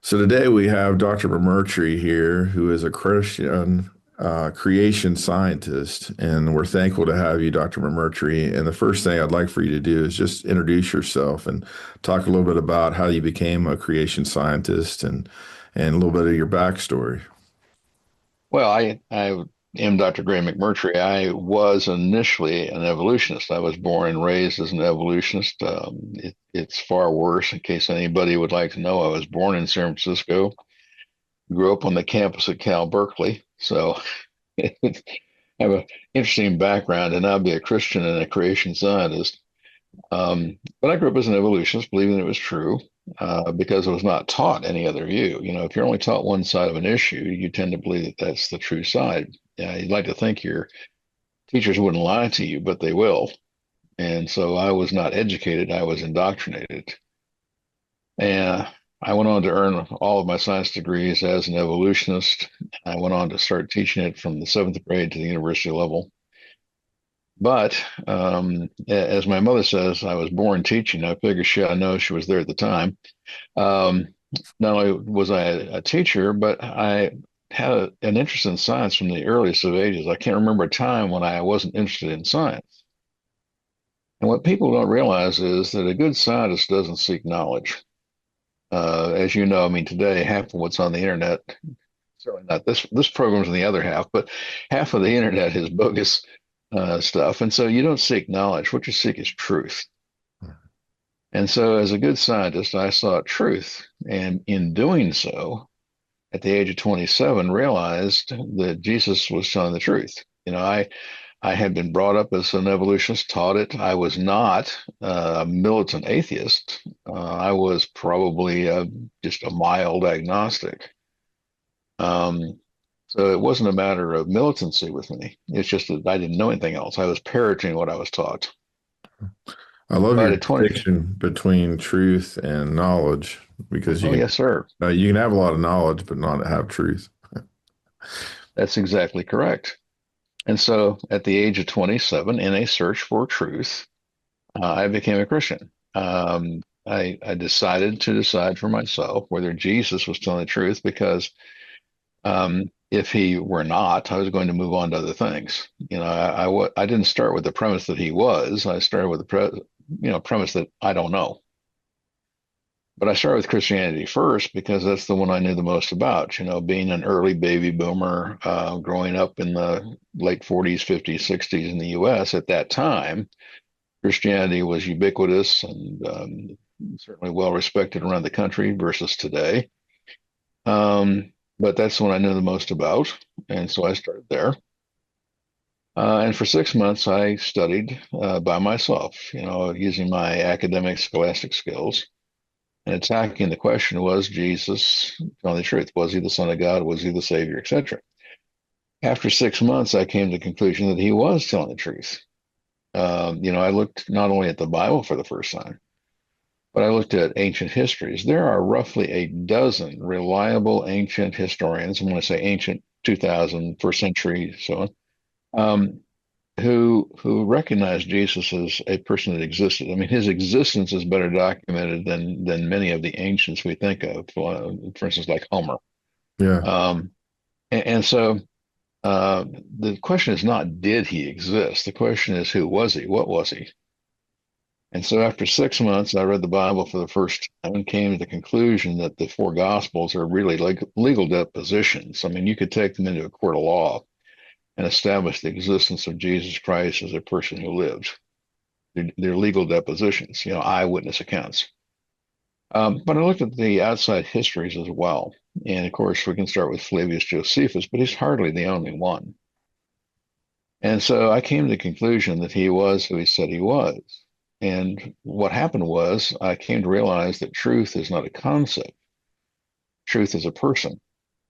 So today we have Dr. McMurtry here, who is a Christian creation scientist, and we're thankful to have you, Dr. McMurtry. And the first thing I'd like for you to do is just introduce yourself and talk a little bit about how you became a creation scientist and a little bit of your backstory. Well, I am Dr. Gray McMurtry. I was initially an evolutionist. I was born and raised as an evolutionist. It's far worse. In case anybody would like to know, I was born in San Francisco, grew up on the campus at Cal Berkeley. So I have an interesting background, and I'll be a Christian and a creation scientist. But I grew up as an evolutionist, believing it was true, because it was not taught any other view. You know, if you're only taught one side of an issue, you tend to believe that that's the true side. You'd like to think your teachers wouldn't lie to you, but they will. And so I was not educated, I was indoctrinated. And I went on to earn all of my science degrees as an evolutionist. I went on to start teaching it from the seventh grade to the university level. But as my mother says, I was born teaching. I figured I know she was there at the time. Um, Not only was I a teacher, but I had an interest in science from the earliest of ages. I can't remember a time when I wasn't interested in science. And what people don't realize is that a good scientist doesn't seek knowledge. As you know, I mean, today, half of what's on the internet, certainly not this program's on the other half, but half of the internet is bogus stuff. And so you don't seek knowledge. What you seek is truth. And so, as a good scientist, I sought truth. And in doing so, at the age of 27, realized that Jesus was telling the truth. You know, I had been brought up as an evolutionist, taught it. I was not a militant atheist. I was probably just a mild agnostic. Um, so it wasn't a matter of militancy with me. It's just that I didn't know anything else. I was parroting what I was taught. I love But your at 20, distinction between truth and knowledge because oh, yes, sir. you can have a lot of knowledge but not have truth. That's exactly correct. And so at the age of 27, in a search for truth, I became a Christian. I decided to decide for myself whether Jesus was telling the truth because if he were not, I was going to move on to other things. You know, I didn't start with the premise that he was. I started with the premise that I don't know. But I started with Christianity first because that's the one I knew the most about. You know, being an early baby boomer, growing up in the late 40s, 50s, 60s in the U.S. at that time, Christianity was ubiquitous and certainly well respected around the country versus today. But that's the one I knew the most about. And so I started there. And for 6 months, I studied by myself, you know, using my academic scholastic skills and attacking the question, was Jesus telling the truth? Was he the Son of God? Was he the Savior, etc.? After 6 months, I came to the conclusion that he was telling the truth. You know, I looked not only at the Bible for the first time, but I looked at ancient histories. There are roughly a dozen reliable ancient historians, and when I say ancient, 2000, first century, so on, um, who recognize Jesus as a person that existed. I mean, his existence is better documented than many of the ancients we think of, for instance, like Homer. Yeah. Um, and so the question is not did he exist? The question is who was he? What was he? And so after 6 months, I read the Bible for the first time and came to the conclusion that the four Gospels are really like legal depositions. I mean, you could take them into a court of law and establish the existence of Jesus Christ as a person who lived. They're legal depositions, you know, eyewitness accounts. But I looked at the outside histories as well. And of course, we can start with Flavius Josephus, but he's hardly the only one. And so I came to the conclusion that he was who he said he was. And what happened was I came to realize that truth is not a concept. Truth is a person.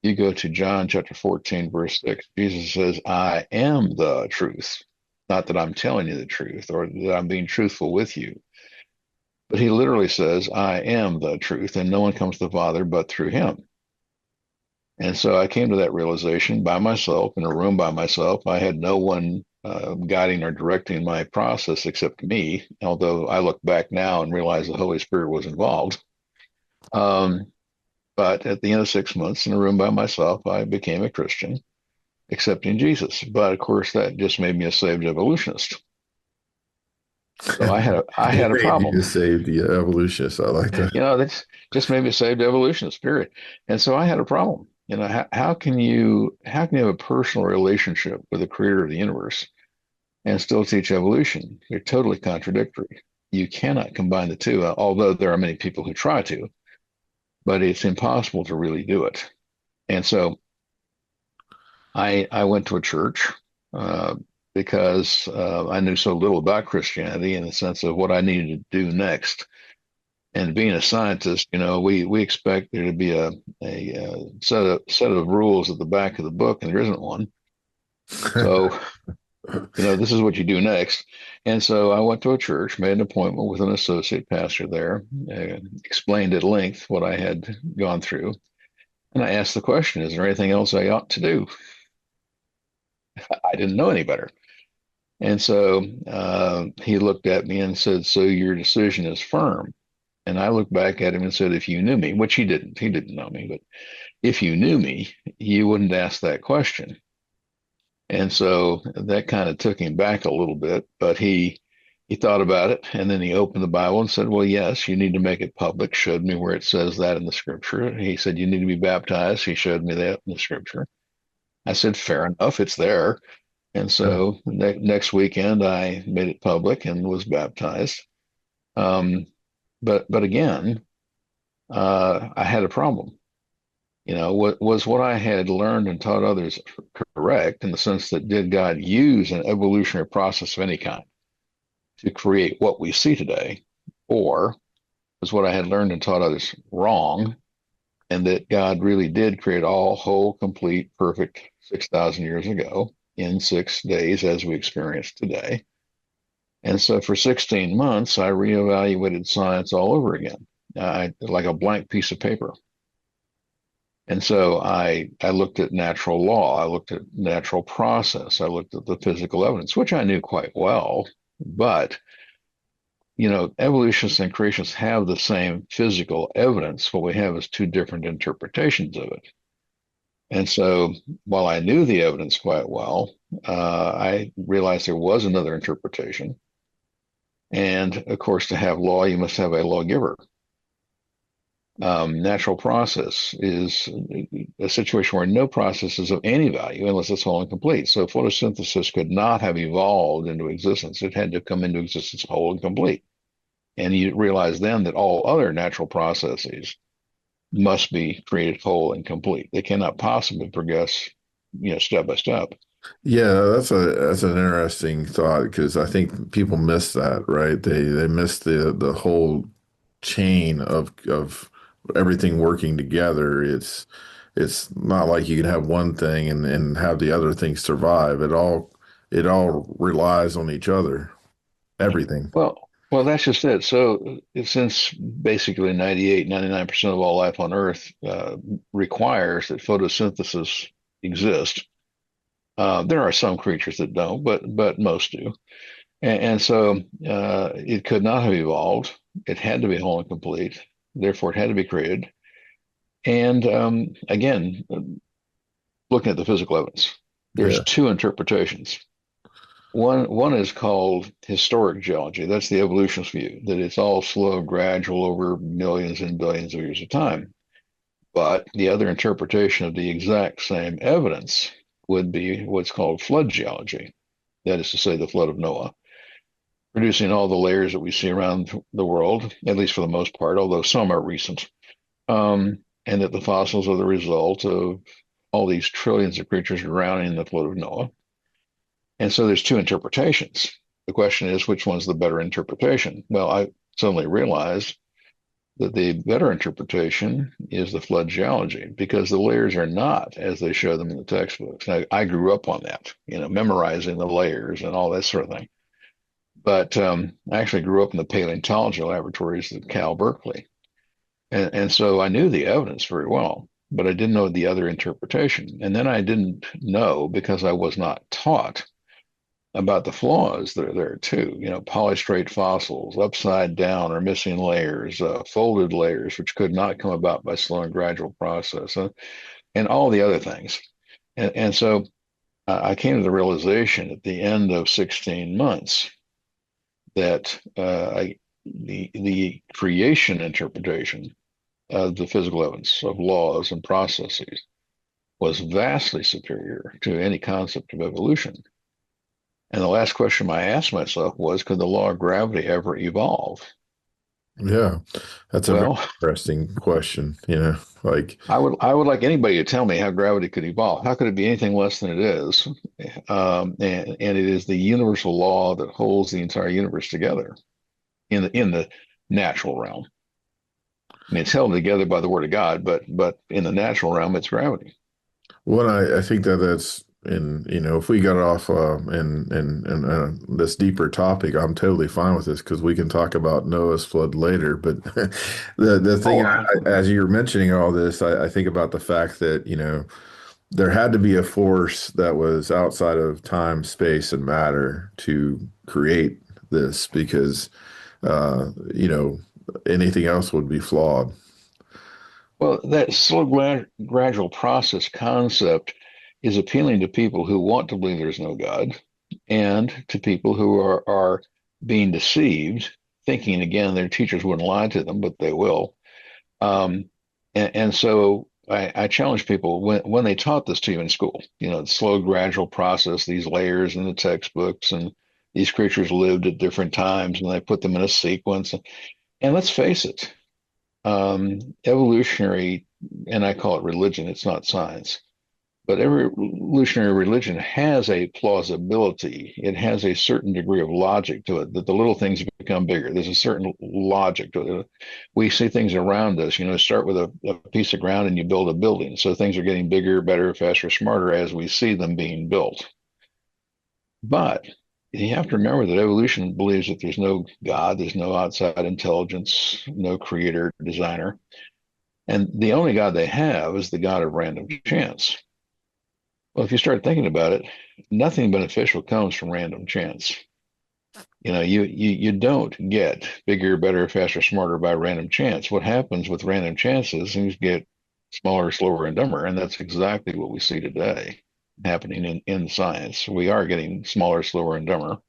You go to John chapter 14, verse 6, Jesus says, I am the truth. Not that I'm telling you the truth or that I'm being truthful with you, but he literally says, I am the truth, and no one comes to the Father but through him. And so I came to that realization by myself in a room by myself. I had no one guiding or directing my process except me, although I look back now and realize the Holy Spirit was involved. Um, But at the end of 6 months in a room by myself, I became a Christian, accepting Jesus. But of course, that just made me a saved evolutionist. So I It had a made you problem. to save the evolutionist. I like that. That's just made me a saved evolutionist, period. And so I had a problem. How can you have a personal relationship with the creator of the universe and still teach evolution? They're totally contradictory. You cannot combine the two, although there are many people who try to, but it's impossible to really do it. And so I went to a church uh, because I knew so little about Christianity in the sense of what I needed to do next. And being a scientist, we expect there to be a set of rules at the back of the book, and there isn't one. So, this is what you do next. And so I went to a church, made an appointment with an associate pastor there, explained at length what I had gone through, and I asked the question, "Is there anything else I ought to do?" I didn't know any better. And so he looked at me and said, "So your decision is firm?" And I looked back at him and said, "If you knew me," which he didn't. He didn't know me, but if you knew me, you wouldn't ask that question. And so that kind of took him back a little bit, but he thought about it, and then he opened the Bible and said, "Well, yes, you need to make it public." Showed me where it says that in the scripture. He said, "You need to be baptized." He showed me that in the scripture. I said, "Fair enough, it's there." And so next weekend, I made it public and was baptized. Um, but again, I had a problem. Was what I had learned and taught others correct in the sense that did God use an evolutionary process of any kind to create what we see today, or was what I had learned and taught others wrong, and that God really did create all whole, complete, perfect 6,000 years ago in 6 days as we experience today? And so for 16 months, I reevaluated science all over again, like a blank piece of paper. And so I looked at natural law, I looked at natural process, I looked at the physical evidence, which I knew quite well. But, evolutionists and creationists have the same physical evidence. What we have is two different interpretations of it. And so while I knew the evidence quite well, I realized there was another interpretation. And of course, to have law, you must have a lawgiver. Natural process is a situation where no process is of any value unless it's whole and complete. So photosynthesis could not have evolved into existence. It had to come into existence whole and complete. And you realize then that all other natural processes must be created whole and complete. They cannot possibly progress, step by step. Yeah, that's an interesting thought because I think people miss that, right? They miss the whole chain of everything working together. It's not like you can have one thing and have the other thing survive. It all relies on each other. Everything. Well, that's just it. So since basically 98, 99% of all life on Earth requires that photosynthesis exist, there are some creatures that don't, but most do. And so it could not have evolved. It had to be whole and complete. Therefore, it had to be created. And again, looking at the physical evidence, there's Yeah. two interpretations. One is called historic geology. That's the evolutionist view, that it's all slow, gradual over millions and billions of years of time. But the other interpretation of the exact same evidence would be what's called flood geology. That is to say, the flood of Noah, producing all the layers that we see around the world, at least for the most part, although some are recent. And that the fossils are the result of all these trillions of creatures drowning in the flood of Noah. And so there's two interpretations. The question is, which one's the better interpretation? Well, I suddenly realized that the better interpretation is the flood geology because the layers are not as they show them in the textbooks. I grew up on that, memorizing the layers and all that sort of thing. But I actually grew up in the paleontology laboratories at Cal Berkeley. And so I knew the evidence very well, but I didn't know the other interpretation. And then I didn't know because I was not taught about the flaws that are there too. Polystrate fossils, upside down or missing layers, folded layers, which could not come about by slow and gradual process, and all the other things. And so I came to the realization at the end of 16 months that the creation interpretation of the physical evidence of laws and processes was vastly superior to any concept of evolution. And the last question I asked myself was, could the law of gravity ever evolve? Yeah, that's a very Well, interesting question. Like, I would like anybody to tell me how gravity could evolve. How could it be anything less than it is? And it is the universal law that holds the entire universe together in the natural realm. I mean, it's held together by the word of God, but in the natural realm, it's gravity. one, I think that that's if we got off in this deeper topic, I'm totally fine with this because we can talk about Noah's flood later. But the thing, Oh, as you're mentioning all this, I think about the fact that there had to be a force that was outside of time, space, and matter to create this because anything else would be flawed. well, that slow gradual process concept is appealing to people who want to believe there's no God and to people who are being deceived, thinking again their teachers wouldn't lie to them, but they will. And so I challenge people when they taught this to you in school, the slow gradual process, these layers in the textbooks, and these creatures lived at different times, and they put them in a sequence. And let's face it, evolutionary, and I call it religion, it's not science, but every evolutionary religion has a plausibility. It has a certain degree of logic to it, that the little things become bigger. There's a certain logic to it. We see things around us, start with a piece of ground and you build a building. So things are getting bigger, better, faster, smarter as we see them being built. But you have to remember that evolution believes that there's no God, there's no outside intelligence, no creator, designer. And the only God they have is the God of random chance. Well, if you start thinking about it, nothing beneficial comes from random chance. You don't get bigger, better, faster, smarter by random chance. What happens with random chances, things get smaller, slower, and dumber. And that's exactly what we see today happening in science. We are getting smaller, slower, and dumber.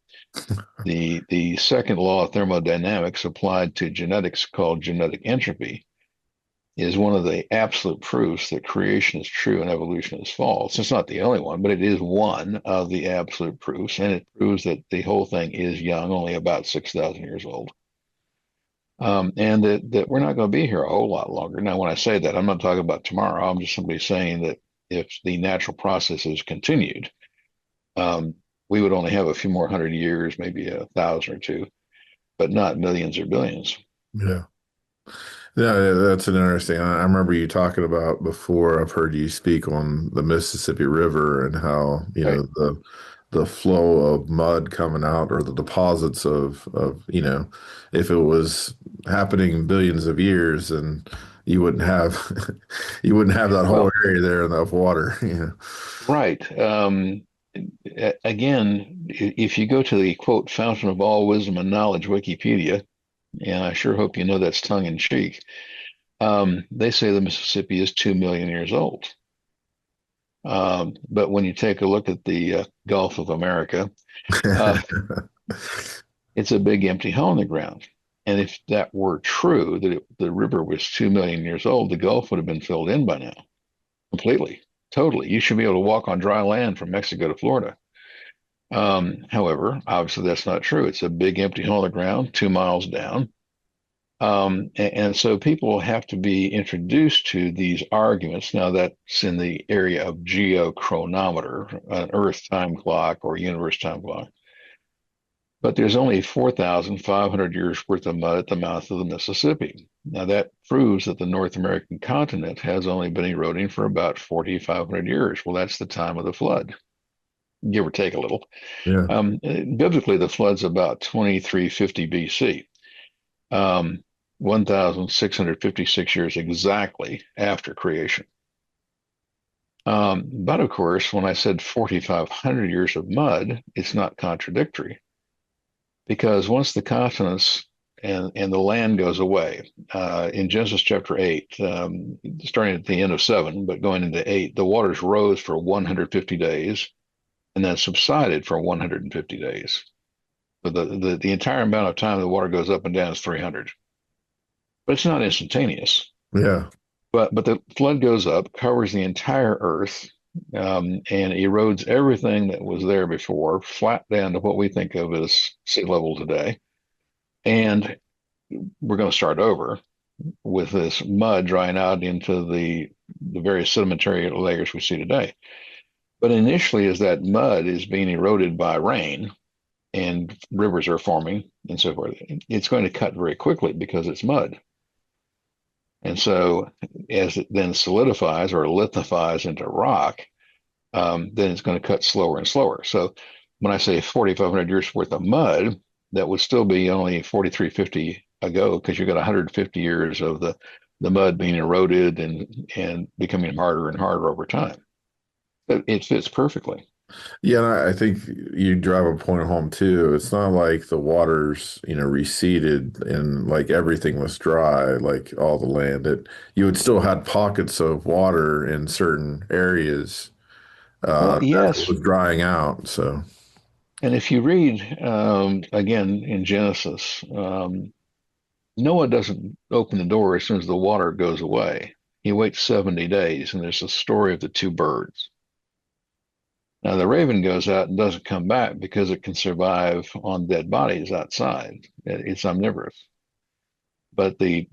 The second law of thermodynamics applied to genetics, called genetic entropy, is one of the absolute proofs that creation is true and evolution is false. It's not the only one, but it is one of the absolute proofs, and it proves that the whole thing is young, only about 6,000 years old. And that we're not going to be here a whole lot longer. Now, when I say that, I'm not talking about tomorrow. I'm just simply saying that if the natural processes continued, we would only have a few more hundred years, maybe 1,000 or two, but not millions or billions. Yeah. Yeah, that's an interesting. I remember you talking about before. I've heard you speak on the Mississippi River and how, Right. the flow of mud coming out or the deposits of, if it was happening billions of years and you wouldn't have you wouldn't have that whole Well, area there enough water. right. Again, if you go to the quote fountain of all wisdom and knowledge, Wikipedia, and I sure hope you know that's tongue in cheek, they say the Mississippi is 2 million years old. But when you take a look at the Gulf of America, uh, it's a big empty hole in the ground. And if that were true, that the river was 2 million years old, the Gulf would have been filled in by now, completely, totally. You should be able to walk on dry land from Mexico to Florida. However, obviously that's not true. It's a big empty hole in the ground, 2 miles down. And so people have to be introduced to these arguments. Now, that's in the area of geochronometer, an Earth time clock or universe time clock. But there's only 4,500 years worth of mud at the mouth of the Mississippi. Now, that proves that the North American continent has only been eroding for about 4,500 years. Well, that's the time of the flood, give or take a little. Yeah. Biblically, the flood's about 2350 BC. 1,656 years exactly after creation. But of course, when I said 4,500 years of mud, it's not contradictory because once the continents and the land goes away, in Genesis chapter 8, starting at the end of 7, but going into 8, the waters rose for 150 days and then subsided for 150 days. But the entire amount of time the water goes up and down is 300. But it's not instantaneous. Yeah. But the flood goes up, covers the entire earth, and erodes everything that was there before, flat down to what we think of as sea level today. And we're going to start over with this mud drying out into the various sedimentary layers we see today. But initially, as that mud is being eroded by rain and rivers are forming and so forth, it's going to cut very quickly because it's mud. And so, as it then solidifies or lithifies into rock, then it's going to cut slower and slower. So, when I say 4,500 years worth of mud, that would still be only 4,350 ago because you got 150 years of the mud being eroded and becoming harder and harder over time. It fits perfectly. Yeah, and I think you drive a point home too. It's not like the waters, receded and like everything was dry, like all the land. You would still had pockets of water in certain areas Well, as it yes. was drying out. So, And if you read again in Genesis, Noah doesn't open the door as soon as the water goes away. He waits 70 days, and there's a story of the two birds. Now, the raven goes out and doesn't come back because it can survive on dead bodies outside. It's omnivorous. But the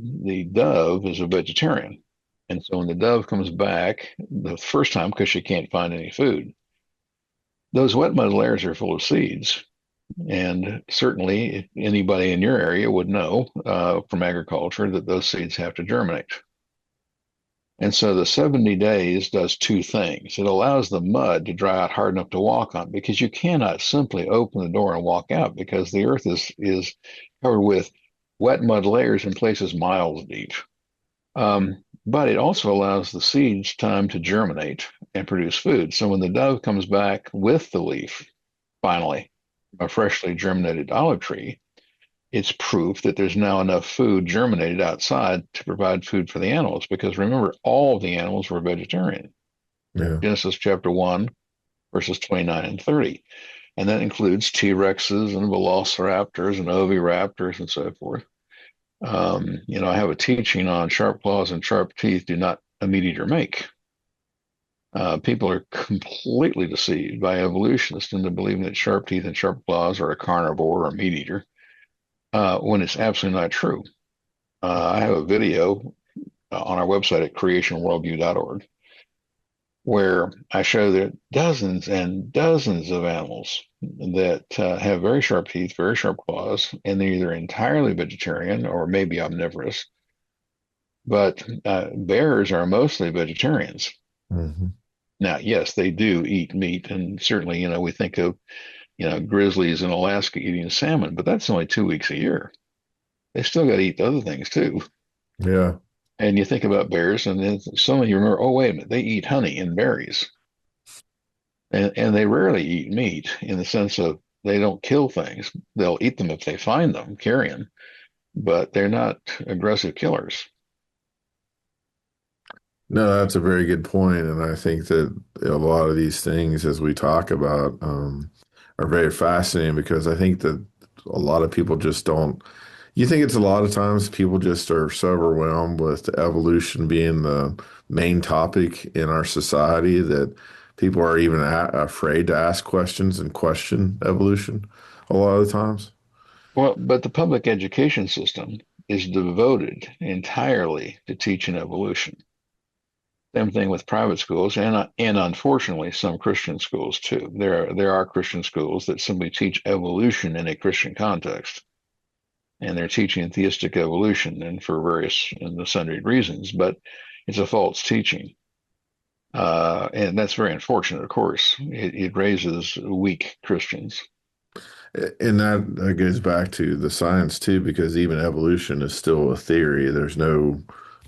dove is a vegetarian. And so when the dove comes back the first time because she can't find any food, those wet mud layers are full of seeds. And certainly anybody in your area would know from agriculture that those seeds have to germinate. And so the 70 days does two things. It allows the mud to dry out hard enough to walk on because you cannot simply open the door and walk out because the earth is covered with wet mud layers in places miles deep. But it also allows the seeds time to germinate and produce food. So when the dove comes back with the leaf, finally, a freshly germinated olive tree, it's proof that there's now enough food germinated outside to provide food for the animals. Because remember, all of the animals were vegetarian. yeah. Genesis chapter 1, verses 29 and 30. And that includes T Rexes and velociraptors and oviraptors and so forth. I have a teaching on sharp claws and sharp teeth do not a meat eater make. People are completely deceived by evolutionists into believing that sharp teeth and sharp claws are a carnivore or a meat eater, when it's absolutely not true. I have a video on our website at creationworldview.org where I show that dozens and dozens of animals that have very sharp teeth, very sharp claws, and they're either entirely vegetarian or maybe omnivorous. But bears are mostly vegetarians. Hmm. Now, yes, they do eat meat, and certainly, we think of, grizzlies in Alaska eating salmon, but that's only 2 weeks a year. They still got to eat other things too. Yeah. And you think about bears, and then some of you remember, oh, wait a minute, they eat honey and berries. And they rarely eat meat in the sense of they don't kill things. They'll eat them if they find them, carrion, but they're not aggressive killers. No, that's a very good point, and I think that a lot of these things, as we talk about, are very fascinating because I think that a lot of people just don't. You think it's a lot of times people just are so overwhelmed with evolution being the main topic in our society that people are even afraid to ask questions and question evolution a lot of the times. Well, but the public education system is devoted entirely to teaching evolution. Same thing with private schools, and unfortunately some Christian schools too. There are Christian schools that simply teach evolution in a Christian context, and they're teaching theistic evolution, and for various and the sundry reasons, but it's a false teaching, and that's very unfortunate. Of course, it raises weak Christians. And that goes back to the science too, because even evolution is still a theory. There's no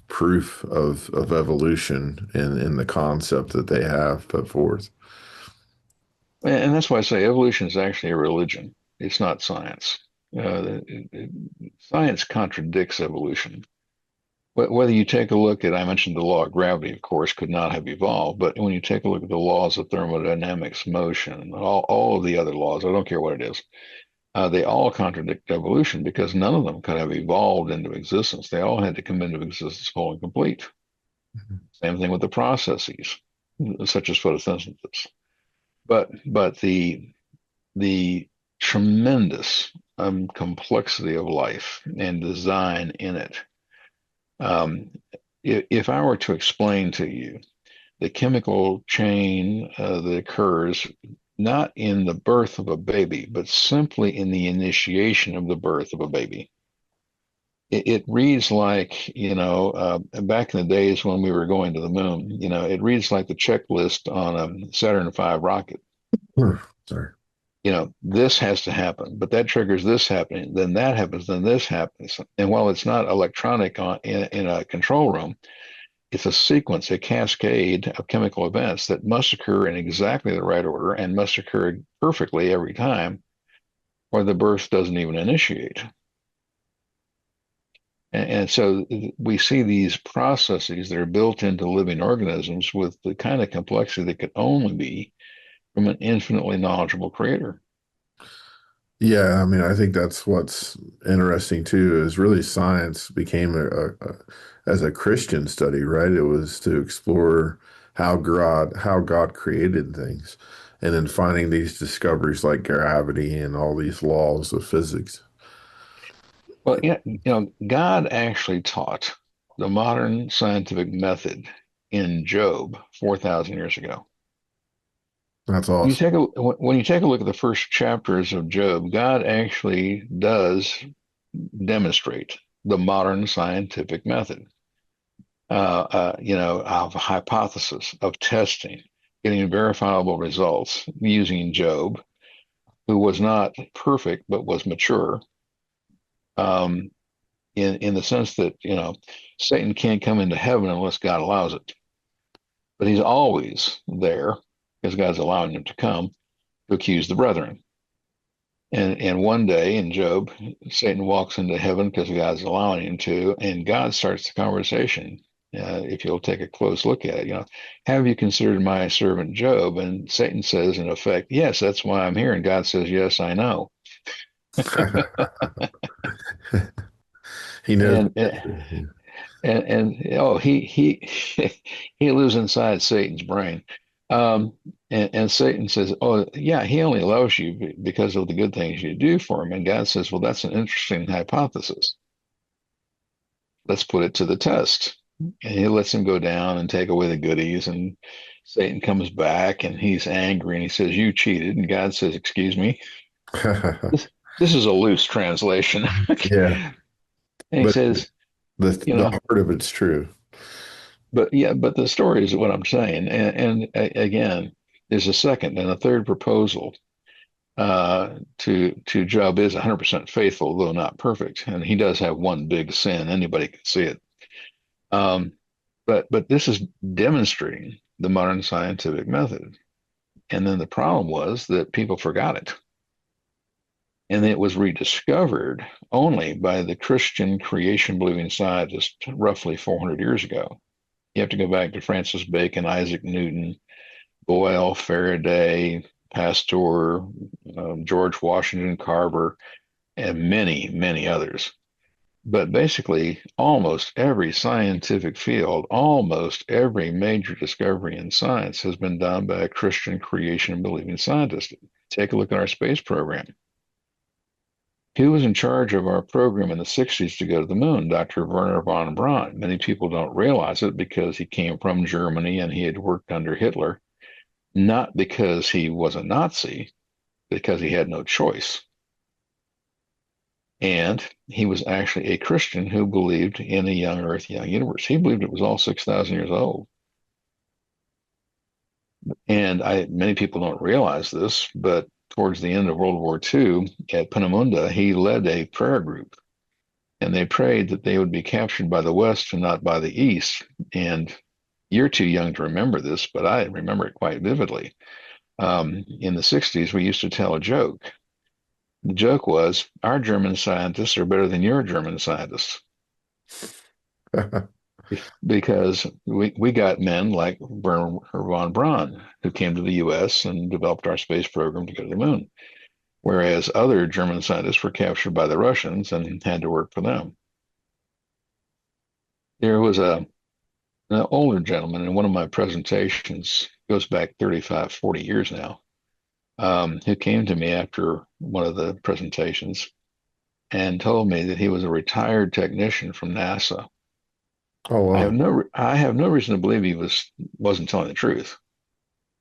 proof of evolution in the concept that they have put forth. And that's why I say evolution is actually a religion. It's not science. Science contradicts evolution. Whether you take a look at, I mentioned the law of gravity, of course, could not have evolved, but when you take a look at the laws of thermodynamics, motion, all of the other laws, I don't care what it is, they all contradict evolution because none of them could have evolved into existence. They all had to come into existence whole and complete. Same thing with the processes, such as photosynthesis. But the tremendous complexity of life and design in it. Um, if I were to explain to you the chemical chain that occurs not in the birth of a baby, but simply in the initiation of the birth of a baby. It reads like, back in the days when we were going to the moon, it reads like the checklist on a Saturn V rocket. Sorry. This has to happen, but that triggers this happening, then that happens, then this happens. And while it's not electronic in a control room, it's a sequence, a cascade of chemical events that must occur in exactly the right order and must occur perfectly every time, or the birth doesn't even initiate. And so we see these processes that are built into living organisms with the kind of complexity that could only be from an infinitely knowledgeable creator. Yeah, I mean, I think that's what's interesting too, is really science became as a Christian study, right? It was to explore how God created things, and then finding these discoveries like gravity and all these laws of physics. Well, yeah, God actually taught the modern scientific method in Job 4,000 years ago. That's When you awesome. take a when you take a look at the first chapters of Job, God actually does demonstrate the modern scientific method, of hypothesis, of testing, getting verifiable results using Job, who was not perfect but was mature, um, in the sense that Satan can't come into heaven unless God allows it, but he's always there because God's allowing him to come to accuse the brethren. And one day in Job, Satan walks into heaven because God's allowing him to, and God starts the conversation. If you'll take a close look at it, have you considered my servant Job? And Satan says, in effect, yes, that's why I'm here. And God says, yes, I know. He knows. And oh, he he lives inside Satan's brain. And Satan says, oh yeah, he only loves you because of the good things you do for him. And God says, well, that's an interesting hypothesis. Let's put it to the test. And he lets him go down and take away the goodies. And Satan comes back and he's angry and he says, you cheated. And God says, excuse me. This this is a loose translation. Yeah, And he but says, you the know, heart of it's true. but yeah, but the story is what I'm saying. Again, there's a second and a third proposal. To Job is 100% faithful, though not perfect, and he does have one big sin. Anybody can see it. Um, but this is demonstrating the modern scientific method. And then the problem was that people forgot it, and it was rediscovered only by the Christian creation believing scientists roughly 400 years ago. You have to go back to Francis Bacon, Isaac Newton, Boyle, Faraday, Pasteur, George Washington Carver, and many, many others. But basically, almost every scientific field, almost every major discovery in science has been done by a Christian creation and believing scientist. Take a look at our space program. Who was in charge of our program in the 60s to go to the moon? Dr. Werner von Braun. Many people don't realize it because he came from Germany and he had worked under Hitler, not because he was a Nazi, because he had no choice. And he was actually a Christian who believed in a young earth, young universe. He believed it was all 6,000 years old. And many people don't realize this, but towards the end of World War II at Peenemünde, he led a prayer group and they prayed that they would be captured by the West and not by the East. And you're too young to remember this, but I remember it quite vividly. In the 60s, we used to tell a joke. The joke was, our German scientists are better than your German scientists because we got men like Werner von Braun who came to the US and developed our space program to go to the moon, whereas other German scientists were captured by the Russians and had to work for them. There was an older gentleman in one of my presentations, goes back 35, 40 years now, who came to me after one of the presentations and told me that he was a retired technician from NASA. Oh wow. I have no reason to believe he wasn't telling the truth.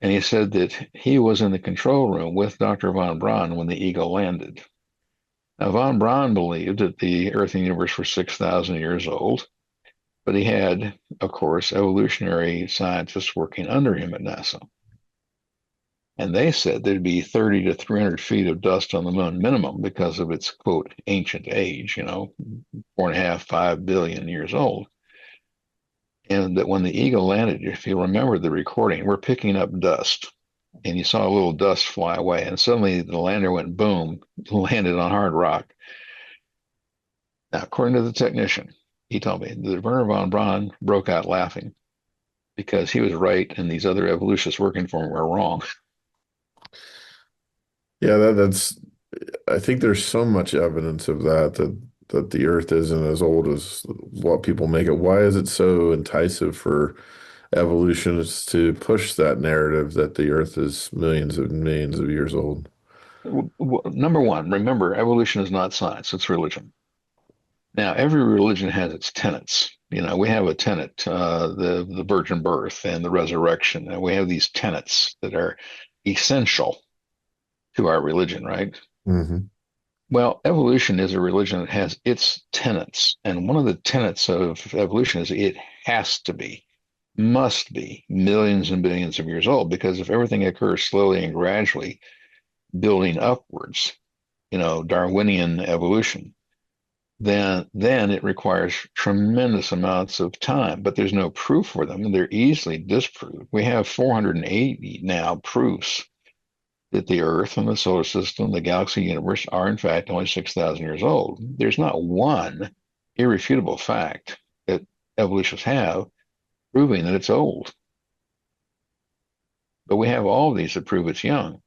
And he said that he was in the control room with Dr. von Braun when the Eagle landed. Now, von Braun believed that the Earth and universe were 6,000 years old, but he had, of course, evolutionary scientists working under him at NASA. And they said there'd be 30 to 300 feet of dust on the moon minimum because of its, quote, ancient age, 4.5, 5 billion years old. And that when the Eagle landed, if you remember the recording, we're picking up dust. And you saw a little dust fly away. And suddenly the lander went boom, landed on hard rock. Now, according to the technician, he told me that Werner von Braun broke out laughing because he was right and these other evolutionists working for him were wrong. Yeah, that's I think there's so much evidence of that the earth isn't as old as what people make it. Why is it so enticing for evolutionists to push that narrative that the earth is millions and millions of years old? Number one, remember, evolution is not science, it's religion. Now, every religion has its tenets. We have a tenet, the virgin birth and the resurrection, and we have these tenets that are essential to our religion, right? Hmm. Well, evolution is a religion that has its tenets, and one of the tenets of evolution is it has to be, must be millions and billions of years old, because if everything occurs slowly and gradually, building upwards, Darwinian evolution, then it requires tremendous amounts of time, but there's no proof for them. They're easily disproved. We have 480 now proofs that the Earth and the solar system, the galaxy universe are in fact only 6,000 years old. There's not one irrefutable fact that evolutionists have proving that it's old. But we have all of these that prove it's young.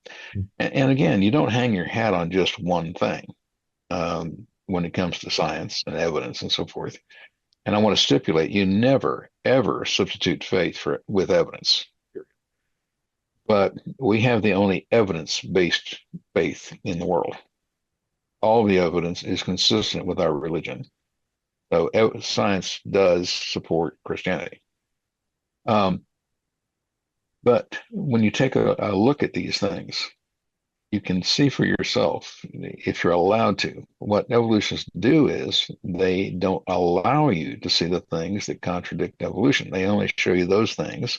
And again, you don't hang your hat on just one thing when it comes to science and evidence and so forth. And I want to stipulate you never, ever substitute faith with evidence. But we have the only evidence-based faith in the world. All the evidence is consistent with our religion. So science does support Christianity. But when you take a look at these things, you can see for yourself, if you're allowed to. What evolutionists do is they don't allow you to see the things that contradict evolution. They only show you those things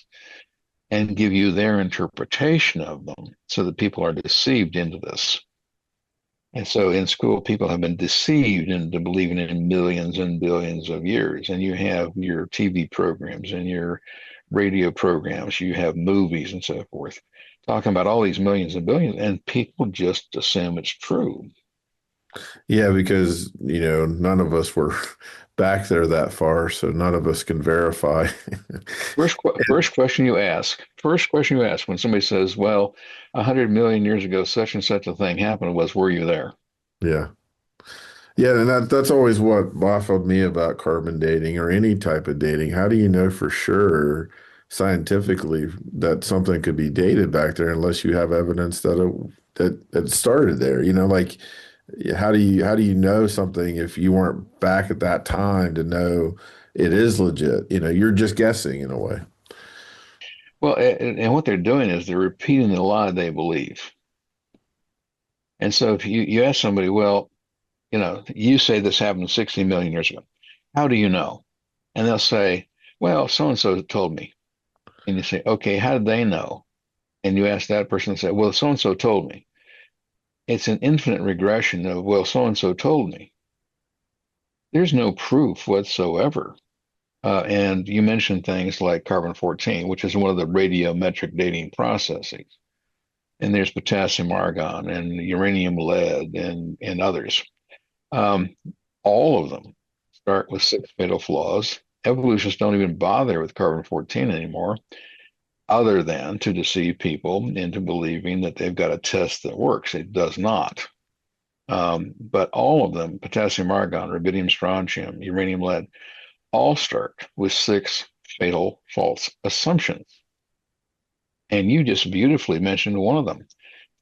and give you their interpretation of them so that people are deceived into this. And so in school, people have been deceived into believing in millions and billions of years. And you have your TV programs and your radio programs, you have movies and so forth, talking about all these millions and billions, and people just assume it's true. Yeah, because none of us were back there that far, so none of us can verify. First question you ask when somebody says, well, 100 million years ago, such and such a thing happened was, were you there? Yeah. Yeah, and that's always what baffled me about carbon dating or any type of dating. How do you know for sure scientifically that something could be dated back there unless you have evidence that started there? Like how do you know something if you weren't back at that time to know it is legit? You're just guessing in a way. Well, and what they're doing is they're repeating the lie they believe. And so if you ask somebody, well, you say this happened 60 million years ago. How do you know? And they'll say, well, so and so told me. And you say, okay, how did they know? And you ask that person and say, well, so and so told me. It's an infinite regression of, well, so and so told me. there's no proof whatsoever. And you mentioned things like carbon 14, which is one of the radiometric dating processes. And there's potassium argon and uranium lead and others. Um, all of them start with six fatal flaws. Evolutionists don't even bother with carbon 14 anymore, other than to deceive people into believing that they've got a test that works. It does not. But all of them, potassium argon, rubidium strontium, uranium lead, all start with six fatal false assumptions. And you just beautifully mentioned one of them.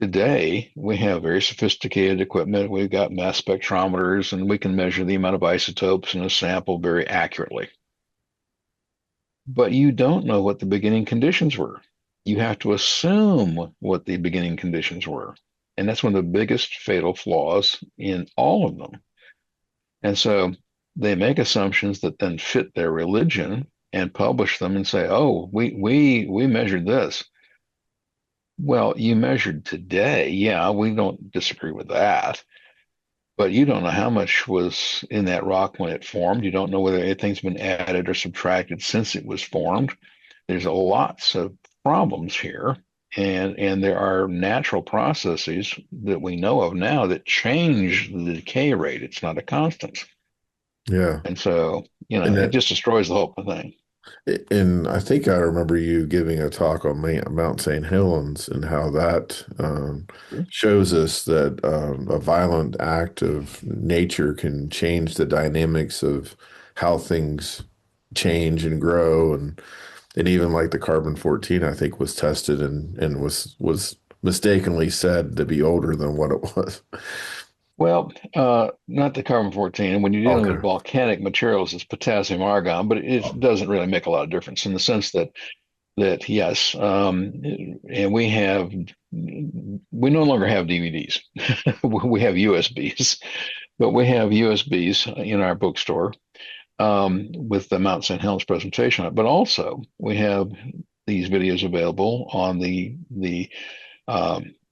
Today, we have very sophisticated equipment. We've got mass spectrometers, and we can measure the amount of isotopes in a sample very accurately. But you don't know what the beginning conditions were. You have to assume what the beginning conditions were. And that's one of the biggest fatal flaws in all of them. And so they make assumptions that then fit their religion and publish them and say, "Oh, we measured this." Well, you measured today. Yeah, we don't disagree with that. But you don't know how much was in that rock when it formed. You don't know whether anything's been added or subtracted since it was formed. There's lots of problems here. And there are natural processes that we know of now that change the decay rate. It's not a constant. Yeah. And so, And it that, just destroys the whole thing. and I think I remember you giving a talk on Mount St. Helens and how that shows us that a violent act of nature can change the dynamics of how things change and grow, and even like the carbon 14, I think was tested and was mistakenly said to be older than what it was. Well, not the carbon 14. And when you're dealing with Okay. volcanic materials, it's potassium argon, but it doesn't really make a lot of difference in the sense that yes, and we no longer have DVDs. We have USBs, but we have USBs in our bookstore with the Mount St. Helens presentation on it. But also we have these videos available on the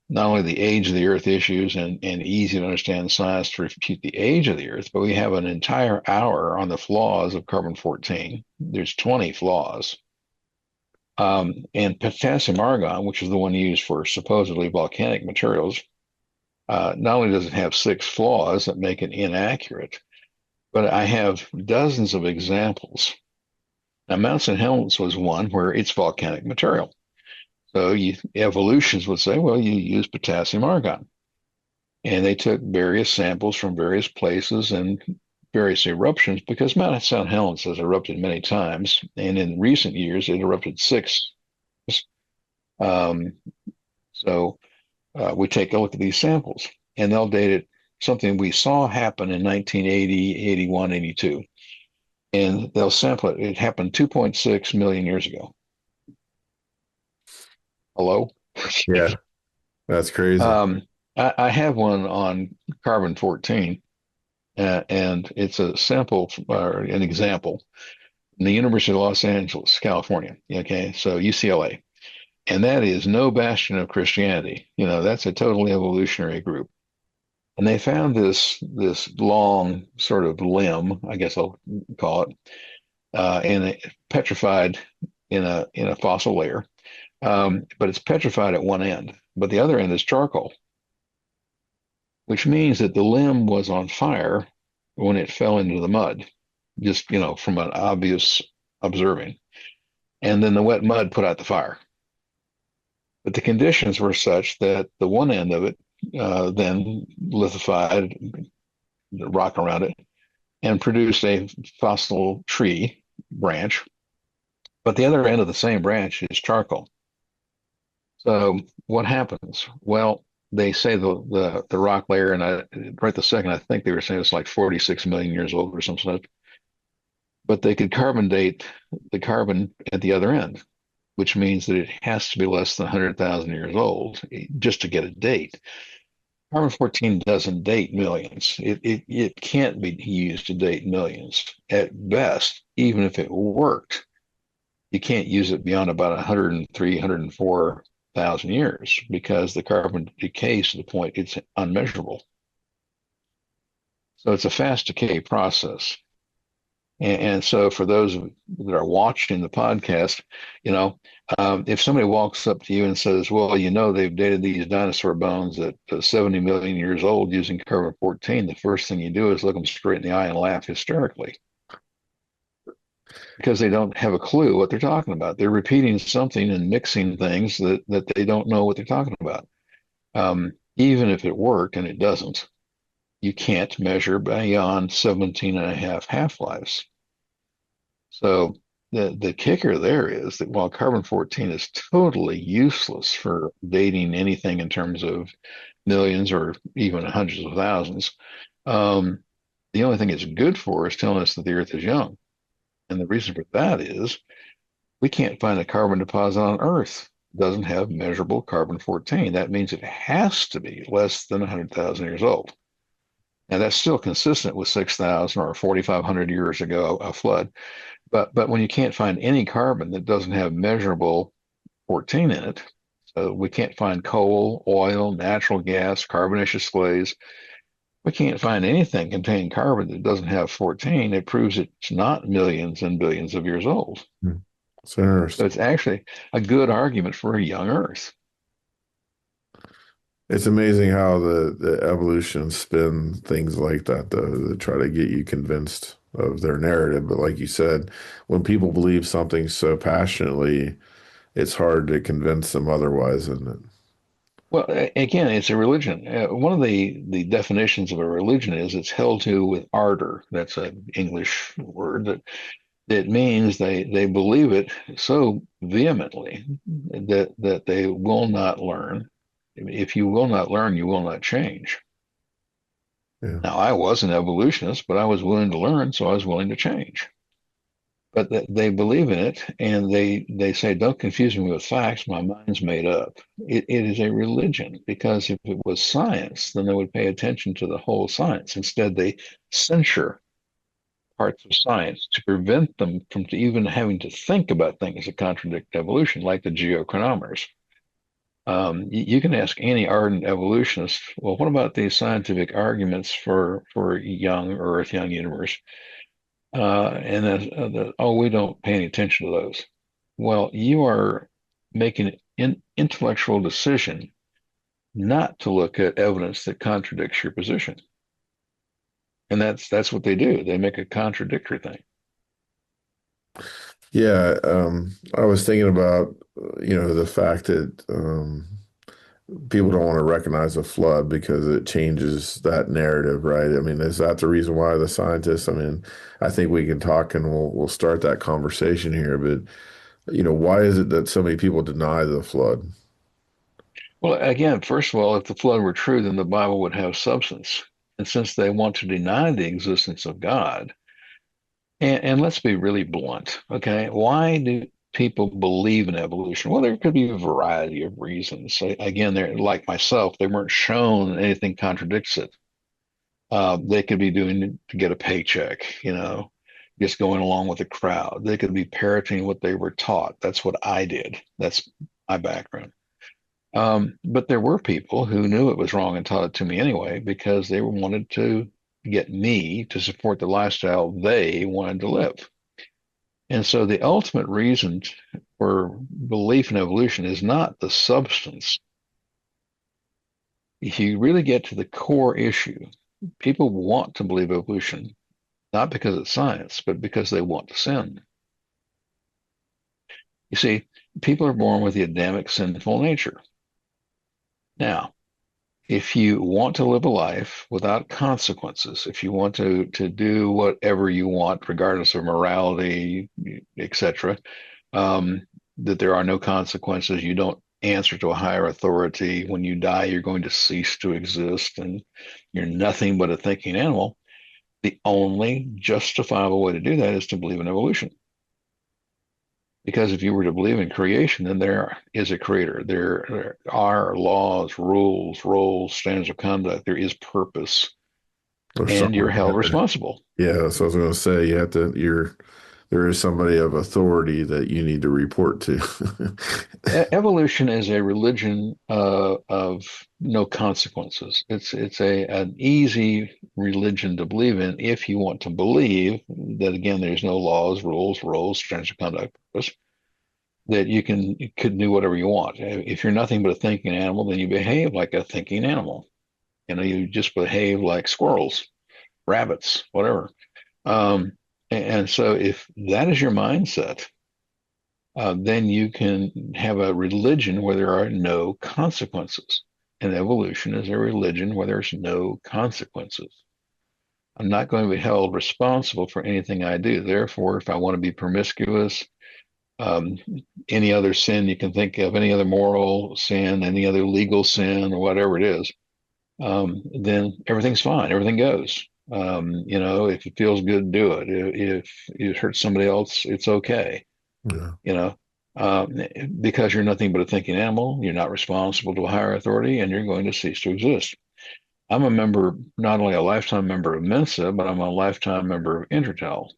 not only the age of the Earth issues and easy to understand science to refute the age of the Earth, but we have an entire hour on the flaws of carbon 14. There's 20 flaws. And potassium argon, which is the one used for supposedly volcanic materials, not only does it have six flaws that make it inaccurate, but I have dozens of examples. Now, Mount St. Helens was one where it's volcanic material. So evolutionists would say, well, you use potassium argon. And they took various samples from various places and various eruptions because Mount St. Helens has erupted many times. And in recent years, it erupted six. Um, so we take a look at these samples and they'll date it something we saw happen in 1980, 81, 82. And they'll sample it. It happened 2.6 million years ago. Hello? Yeah, that's crazy. um, I have one on carbon 14, and it's a sample or an example in the University of Los Angeles, California. Okay, so UCLA. And that is no bastion of Christianity. That's a totally evolutionary group. And they found this long sort of limb, I guess I'll call it, and it petrified in a fossil layer. But it's petrified at one end, but the other end is charcoal, which means that the limb was on fire when it fell into the mud, just from an obvious observing. And then the wet mud put out the fire. But the conditions were such that the one end of it then lithified, the rock around it, and produced a fossil tree branch. But the other end of the same branch is charcoal. So what happens? Well, they say the rock layer, and right the second, I think they were saying it's like 46 million years old or something. But they could carbon date the carbon at the other end, which means that it has to be less than 100,000 years old just to get a date. Carbon 14 doesn't date millions. It can't be used to date millions. At best, even if it worked, you can't use it beyond about 103, 104,000 years because the carbon decays to the point it's unmeasurable. So it's a fast decay process. And so for those that are watching the podcast, you know, if somebody walks up to you and says, well, you know, they've dated these dinosaur bones at 70 million years old using carbon-14, the first thing you do is look them straight in the eye and laugh hysterically because they don't have a clue what they're talking about. They're repeating something and mixing things that they don't know what they're talking about. Even if it worked, and it doesn't, you can't measure beyond 17 and a half half-lives. So the kicker there is that while carbon-14 is totally useless for dating anything in terms of millions or even hundreds of thousands, um, the only thing it's good for is telling us that the Earth is young. And the reason for that is we can't find a carbon deposit on Earth that doesn't have measurable carbon-14. That means it has to be less than 100,000 years old. And that's still consistent with 6,000 or 4,500 years ago, a flood. But when you can't find any carbon that doesn't have measurable 14 in it, so we can't find coal, oil, natural gas, carbonaceous clays. We can't find anything containing carbon that doesn't have 14. It proves it's not millions and billions of years old. Hmm. It's So interesting. it's actually a good argument for a young Earth. It's amazing how the evolution spin things like that, though, to try to get you convinced of their narrative. But like you said, when people believe something so passionately, it's hard to convince them otherwise, isn't it? Well, again, it's a religion. One of the definitions of a religion is it's held to with ardor. That's an English word that it means they believe it so vehemently that they will not learn. If you will not learn, you will not change. Yeah. Now, I was an evolutionist, but I was willing to learn, so I was willing to change. But they believe in it, and they say, "Don't confuse me with facts. My mind's made up." It is a religion because if it was science, then they would pay attention to the whole science. Instead, they censure parts of science to prevent them from even having to think about things that contradict evolution, like the geochronometers. You can ask any ardent evolutionist, well, what about these scientific arguments for young Earth, young universe? And then, oh, we don't pay any attention to those. Well, you are making an intellectual decision not to look at evidence that contradicts your position. And that's what they do. They make a contradictory thing. Yeah, I was thinking about, the fact that people don't want to recognize a flood because it changes that narrative, right? I mean, is that the reason why the scientists? I mean, I think we can talk and we'll start that conversation here, but why is it that so many people deny the flood? Well, again, first of all, if the flood were true, then the Bible would have substance. And since they want to deny the existence of God, and let's be really blunt, okay? Why do people believe in evolution? Well, there could be a variety of reasons. Again, they're like myself, they weren't shown anything contradicts it. They could be doing it to get a paycheck, just going along with the crowd. They could be parroting what they were taught. That's what I did. That's my background. But there were people who knew it was wrong and taught it to me anyway because they wanted to get me to support the lifestyle they wanted to live. And so the ultimate reason for belief in evolution is not the substance. If you really get to the core issue, people want to believe evolution, not because it's science, but because they want to sin. You see, people are born with the Adamic sinful nature. Now, if you want to live a life without consequences, if you want to do whatever you want, regardless of morality, etc., that there are no consequences, you don't answer to a higher authority. When you die, you're going to cease to exist, and you're nothing but a thinking animal. The only justifiable way to do that is to believe in evolution. Because if you were to believe in creation, then there is a creator. There are laws, rules, roles, standards of conduct. There is purpose, Or and you're something. held responsible. Yeah, so I was going to say you have to. there is somebody of authority that you need to report to. Evolution is a religion of no consequences. It's a an easy religion to believe in if you want to believe that again there's no laws, rules, roles, standards of conduct, purpose, that you could do whatever you want. If you're nothing but a thinking animal, then you behave like a thinking animal. You just behave like squirrels, rabbits, whatever. Um, and so if that is your mindset, then you can have a religion where there are no consequences. And evolution is a religion where there's no consequences. I'm not going to be held responsible for anything I do. Therefore, if I want to be promiscuous, um, any other sin you can think of, any other moral sin, any other legal sin, or whatever it is, then everything's fine. Everything goes. If it feels good, do it. If it hurts somebody else, it's okay. Yeah. you know, uh, because you're nothing but a thinking animal. You're not responsible to a higher authority, and you're going to cease to exist. I'm a member, not only a lifetime member of Mensa, but I'm a lifetime member of Intertel.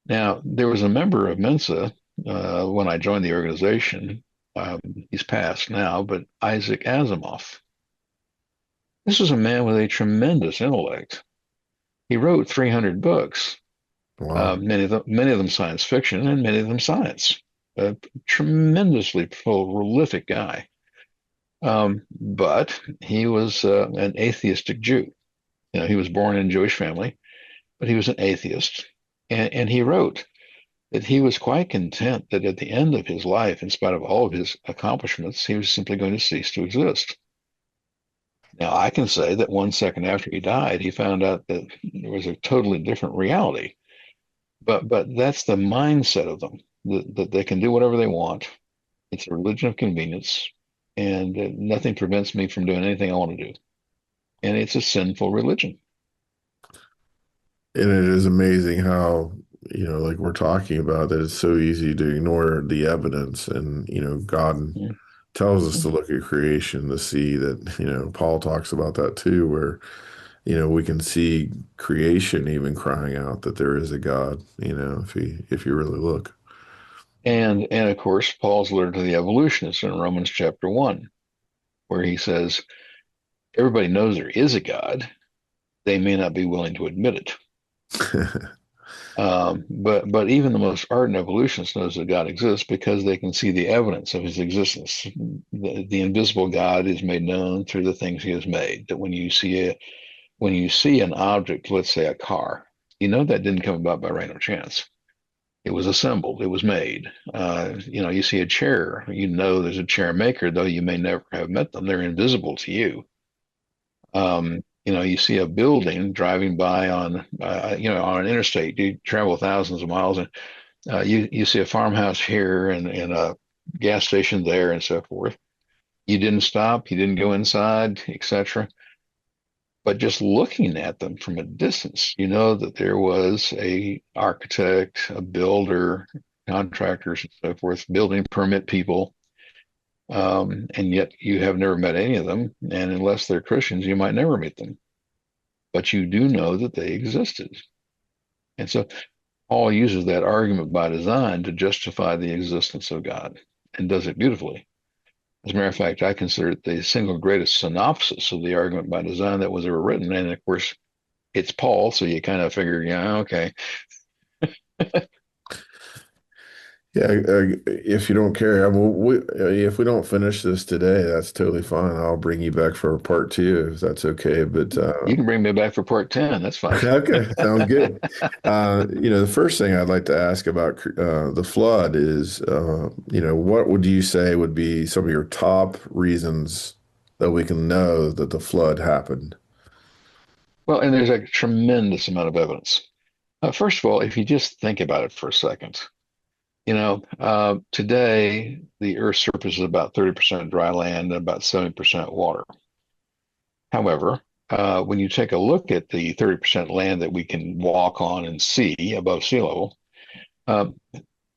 Now, there was a member of Mensa when I joined the organization. He's passed now, but Isaac Asimov. This was a man with a tremendous intellect. He wrote 300 books, Wow. many of them science fiction, and many of them science. A tremendously prolific guy. But he was an atheistic Jew. He was born in a Jewish family, but he was an atheist. And he wrote that he was quite content that at the end of his life, in spite of all of his accomplishments, he was simply going to cease to exist. Now, I can say that 1 second after he died, he found out that there was a totally different reality. But that's the mindset of them, that they can do whatever they want. It's a religion of convenience, and nothing prevents me from doing anything I want to do. And it's a sinful religion. And it is amazing how, like we're talking about, that it's so easy to ignore the evidence. And, God Mhm. tells us to look at creation to see that, Paul talks about that too, where, we can see creation even crying out that there is a God, if you really look. And of course, Paul's letter to the evolutionists in Romans chapter 1, where he says, everybody knows there is a God. They may not be willing to admit it. But even the most ardent evolutionist knows that God exists because they can see the evidence of his existence. The invisible God is made known through the things he has made. That when you see an object, let's say a car, that didn't come about by random chance. It was assembled, it was made. You see a chair, there's a chair maker, though you may never have met them. They're invisible to you. You see a building driving by on an interstate. You travel thousands of miles, and you see a farmhouse here and a gas station there, and so forth. You didn't stop, you didn't go inside, etc. But just looking at them from a distance, you know that there was a architect, a builder, contractors, and so forth, building permit people. And yet you have never met any of them. And unless they're Christians, you might never meet them. But you do know that they existed. And so Paul uses that argument by design to justify the existence of God and does it beautifully. As a matter of fact, I consider it the single greatest synopsis of the argument by design that was ever written. And of course, it's Paul, so you kind of figure, yeah, okay. Yeah, if you don't care, if we don't finish this today, that's totally fine. I'll bring you back for a part two if that's okay. But You can bring me back for part 10. That's fine. okay, sounds good. The first thing I'd like to ask about the flood is, what would you say would be some of your top reasons that we can know that the flood happened? Well, and there's a tremendous amount of evidence. First of all, if you just think about it for a second, today the Earth's surface is about 30% dry land and about 70% water. However, when you take a look at the 30% land that we can walk on and see above sea level, uh,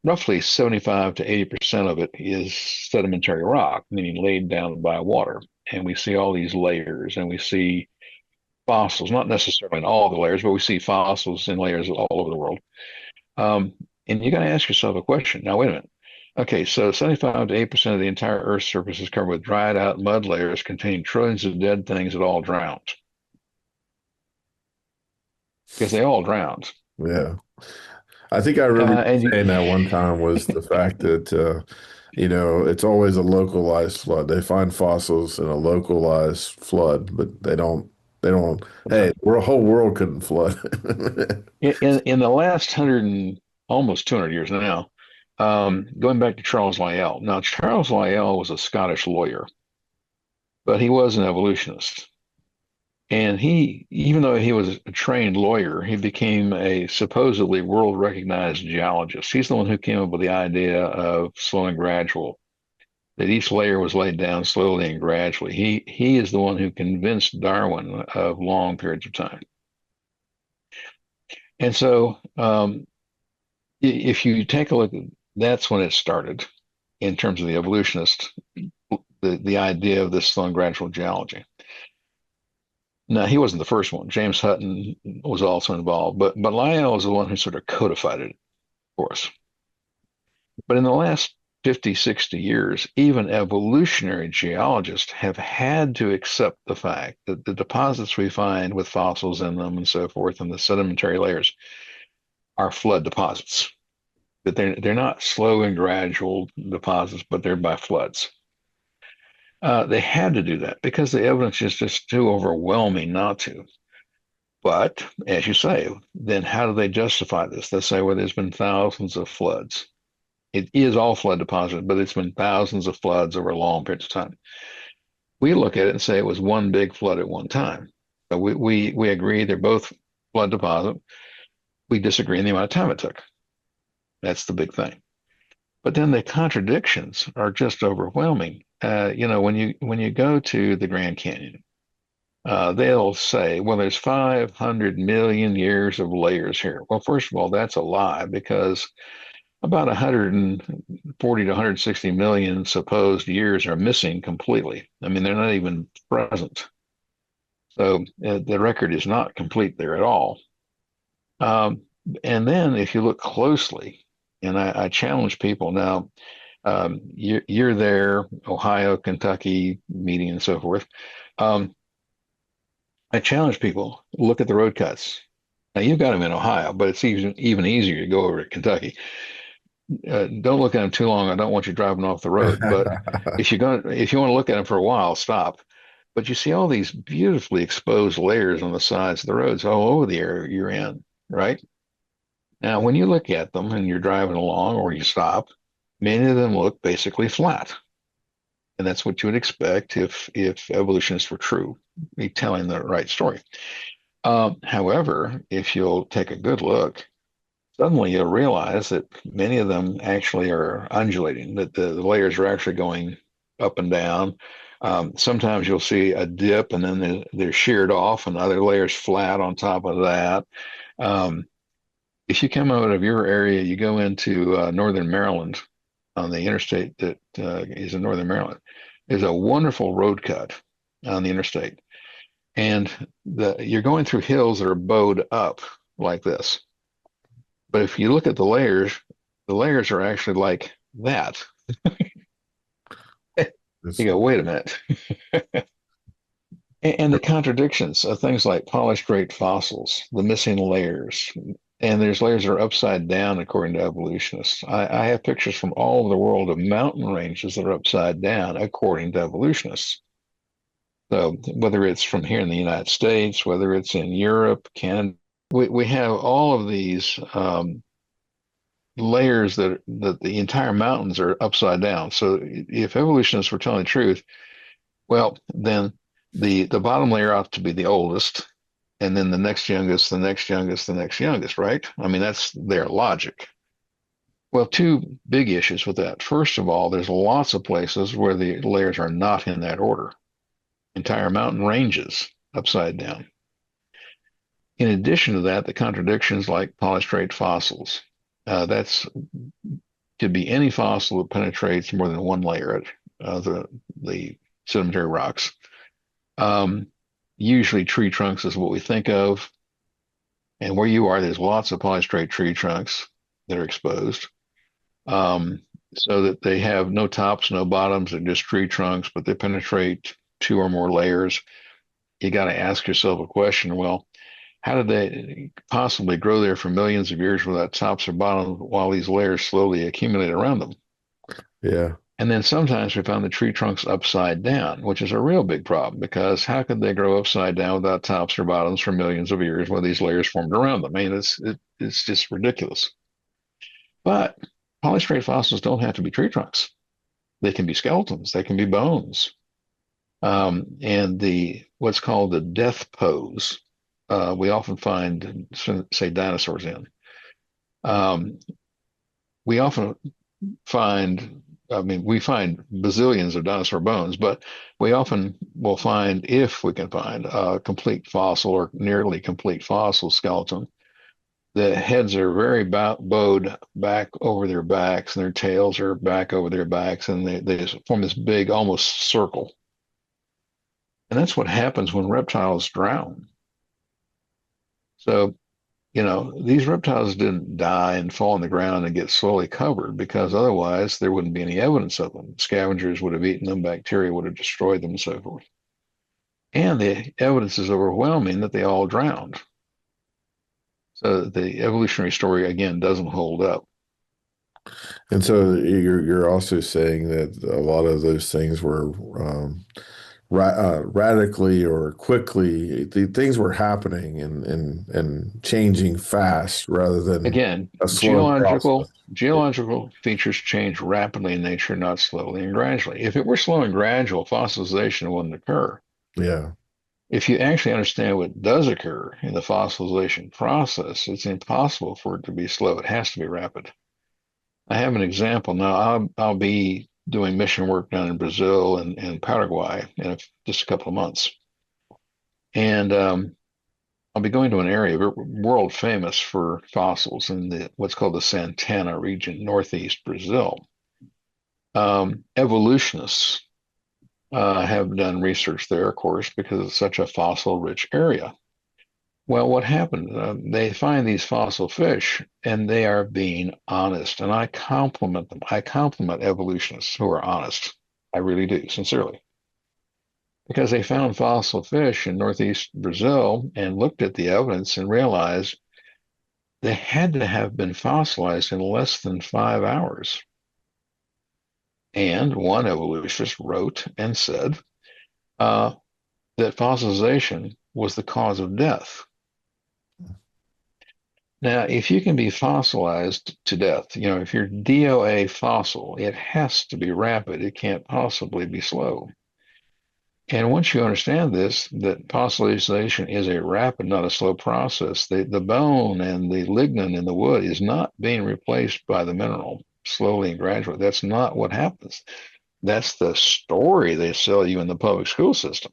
roughly 75 to 80% of it is sedimentary rock, meaning laid down by water. And we see all these layers and we see fossils, not necessarily in all the layers, but we see fossils in layers all over the world. Um, and you got to ask yourself a question. Now, wait a minute. Okay, so 75 to 8% of the entire Earth's surface is covered with dried out mud layers containing trillions of dead things that all drowned because they all drowned. Yeah. I think I remember you And saying you, that one time was the fact that it's always a localized flood. They find fossils in a localized flood, but they don't, that's hey, right. the whole world couldn't flood. In the last 100 and almost 200 years now, going back to Charles Lyell. Now, Charles Lyell was a Scottish lawyer, but he was an evolutionist. And he, even though he was a trained lawyer, he became a supposedly world recognized geologist. He's the one who came up with the idea of slow and gradual, that each layer was laid down slowly and gradually. He is the one who convinced Darwin of long periods of time. And so, if you take a look, that's when it started in terms of the evolutionist, the idea of this slow and gradual geology. Now, he wasn't the first one. James Hutton was also involved, but Lyell was the one who sort of codified it for us. But in the last 50, 60 years, even evolutionary geologists have had to accept the fact that the deposits we find with fossils in them and so forth and the sedimentary layers are flood deposits. That they're not slow and gradual deposits, but they're by floods. They had to do that because the evidence is just too overwhelming not to. But as you say, then how do they justify this? They say, well, there's been thousands of floods. It is all flood deposit, but it's been thousands of floods over a long period of time. We look at it and say it was one big flood at one time. So we agree they're both flood deposit. We disagree in the amount of time it took. That's the big thing. But then the contradictions are just overwhelming. When you go to the Grand Canyon, they'll say, well, there's 500 million years of layers here. Well, first of all, that's a lie because about 140 to 160 million supposed years are missing completely. I mean, they're not even present. So the record is not complete there at all. Um, and then if you look closely, and I challenge people now, you're there, Ohio, Kentucky, meeting and so forth. Um, I challenge people, look at the road cuts. Now you've got them in Ohio, but it's even easier to go over to Kentucky. Don't look at them too long. I don't want you driving off the road. But if you want to look at them for a while, stop. But you see all these beautifully exposed layers on the sides of the roads all over the area you're in, right? Now, when you look at them and you're driving along or you stop, many of them look basically flat. And that's what you would expect if evolutionists were true, be telling the right story. However, if you'll take a good look, suddenly you'll realize that many of them actually are undulating, that the layers are actually going up and down. Sometimes you'll see a dip and then they're sheared off and other layers flat on top of that. Um, if you come out of your area, you go into northern Maryland on the interstate that is in northern Maryland. There's a wonderful road cut on the interstate, and you're going through hills that are bowed up like this. But if you look at the layers are actually like that. You It's, go, wait a minute. And the contradictions of things like polished rate fossils, the missing layers, and there's layers that are upside down according to evolutionists. I have pictures from all over the world of mountain ranges that are upside down according to evolutionists. So whether it's from here in the United States, whether it's in Europe, Canada, we have all of these layers that the entire mountains are upside down. So if evolutionists were telling the truth, well, then the bottom layer ought to be the oldest, and then the next youngest, the next youngest, the next youngest, right? I mean, that's their logic. Well, two big issues with that. First of all, there's lots of places where the layers are not in that order. Entire mountain ranges upside down. In addition to that, the contradictions like polystrate fossils. That's to be any fossil that penetrates more than one layer of the sedimentary rocks. Um, Usually tree trunks is what we think of. And where you are, there's lots of polystrate tree trunks. that are exposed, um, so that they have no tops, no bottoms, and just tree trunks, but they penetrate two or more layers. You got to ask yourself a question. Well, how did they possibly grow there for millions of years without tops or bottoms while these layers slowly accumulate around them? Yeah. And then sometimes we found the tree trunks upside down, which is a real big problem because how could they grow upside down without tops or bottoms for millions of years when these layers formed around them? I mean, it's just ridiculous. But polystrate fossils don't have to be tree trunks. They can be skeletons. They can be bones. And the what's called the death pose, we often find, say, dinosaurs in. Um, we often find, I mean, we find bazillions of dinosaur bones, but we often will find, if we can find a complete fossil or nearly complete fossil skeleton, the heads are very bowed back over their backs, and their tails are back over their backs, and they form this big, almost circle. And that's what happens when reptiles drown. So, these reptiles didn't die and fall on the ground and get slowly covered because otherwise there wouldn't be any evidence of them. Scavengers would have eaten them, bacteria would have destroyed them, and so forth. And the evidence is overwhelming that they all drowned. So the evolutionary story, again, doesn't hold up. And so you're also saying that a lot of those things were radically or quickly, the things were happening and changing fast rather than Again, a slow geological process. geological features change rapidly in nature, not slowly and gradually. If it were slow and gradual, fossilization wouldn't occur. Yeah. If you actually understand what does occur in the fossilization process, it's impossible for it to be slow. It has to be rapid. I have an example now. I'll be doing mission work down in Brazil and Paraguay in just a couple of months, and I'll be going to an area world famous for fossils in the what's called the Santana region, northeast Brazil. Evolutionists have done research there, of course, because it's such a fossil-rich area. Well, what happened? They find these fossil fish and they are being honest. And I compliment them. I compliment evolutionists who are honest. I really do, sincerely. Because they found fossil fish in northeast Brazil and looked at the evidence and realized they had to have been fossilized in less than 5 hours. And one evolutionist wrote and said uh, that fossilization was the cause of death. Now, if you can be fossilized to death, if you're DOA fossil, it has to be rapid. It can't possibly be slow. And once you understand this, that fossilization is a rapid, not a slow process, the bone and the lignin in the wood is not being replaced by the mineral slowly and gradually. That's not what happens. That's the story they sell you in the public school system,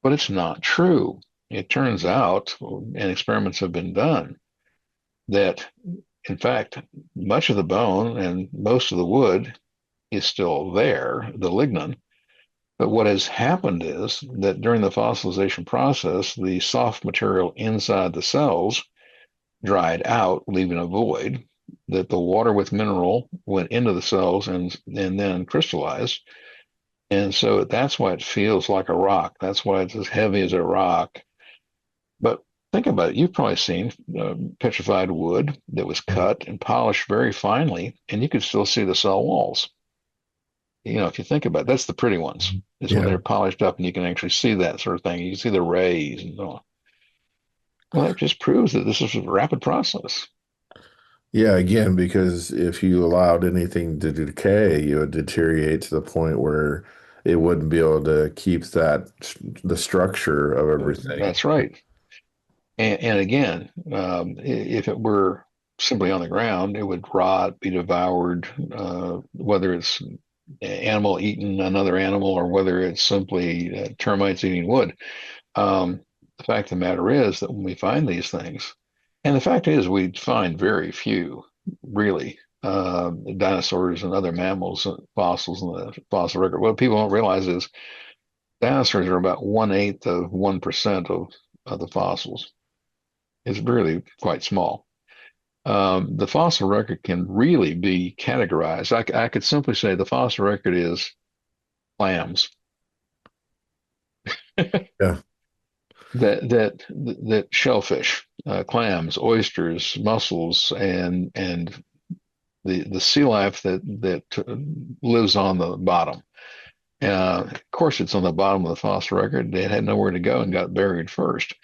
but it's not true. It turns out, and experiments have been done, that in fact, much of the bone and most of the wood is still there, the lignin. But what has happened is that during the fossilization process, the soft material inside the cells dried out, leaving a void. That the water with mineral went into the cells and then crystallized. And so that's why it feels like a rock. That's why it's as heavy as a rock. But think about it. You've probably seen petrified wood that was cut and polished very finely, and you could still see the cell walls. If you think about it, that's the pretty ones. Is when Yeah. they're polished up and you can actually see that sort of thing. You can see the rays and so on. Well, that just proves that this is a rapid process. Yeah, again, because if you allowed anything to decay, you would deteriorate to the point where it wouldn't be able to keep the structure of everything. That's right. And again, if it were simply on the ground, it would rot, be devoured, whether it's animal eating another animal or whether it's simply termites eating wood. The fact of the matter is that when we find these things, and the fact is we find very few really dinosaurs and other mammals, fossils in the fossil record. What people don't realize is dinosaurs are about 1/8 of 1% of the fossils. It's really quite small. The fossil record can really be categorized. I could simply say the fossil record is clams. Yeah. That shellfish, clams, oysters, mussels, and the sea life that lives on the bottom. Of course, it's on the bottom of the fossil record. It had nowhere to go and got buried first.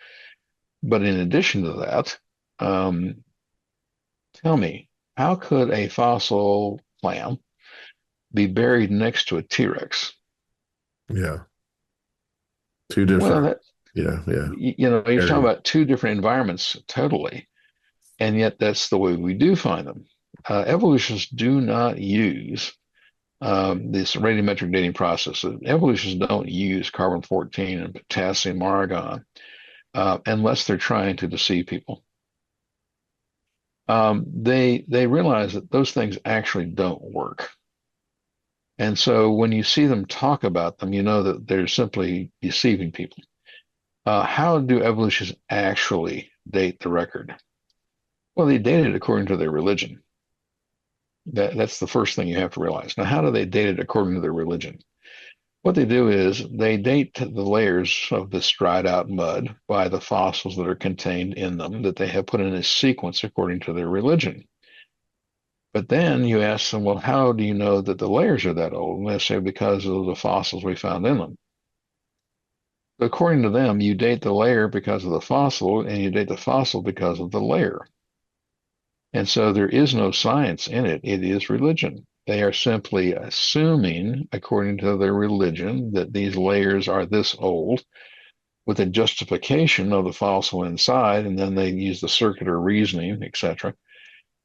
But in addition to that, um, tell me, how could a fossil clam be buried next to a T-Rex? Yeah. Two Well, different. that Yeah. Yeah. you're talking Area. about two different environments totally, and yet that's the way we do find them. Evolutionists do not use this radiometric dating process. Evolutionists don't use carbon 14 and potassium argon unless they're trying to deceive people. They realize that those things actually don't work. And so when you see them talk about them, you know that they're simply deceiving people. How do evolutionists actually date the record? Well, they date it according to their religion. That's the first thing you have to realize. Now, how do they date it according to their religion? What they do is they date the layers of this dried out mud by the fossils that are contained in them that they have put in a sequence according to their religion. But then you ask them, well, how do you know that the layers are that old? And they say, because of the fossils we found in them. According to them, you date the layer because of the fossil, and you date the fossil because of the layer. And so there is no science in it. It is religion. They are simply assuming, according to their religion, that these layers are this old with a justification of the fossil inside, and then they use the circular reasoning, etc.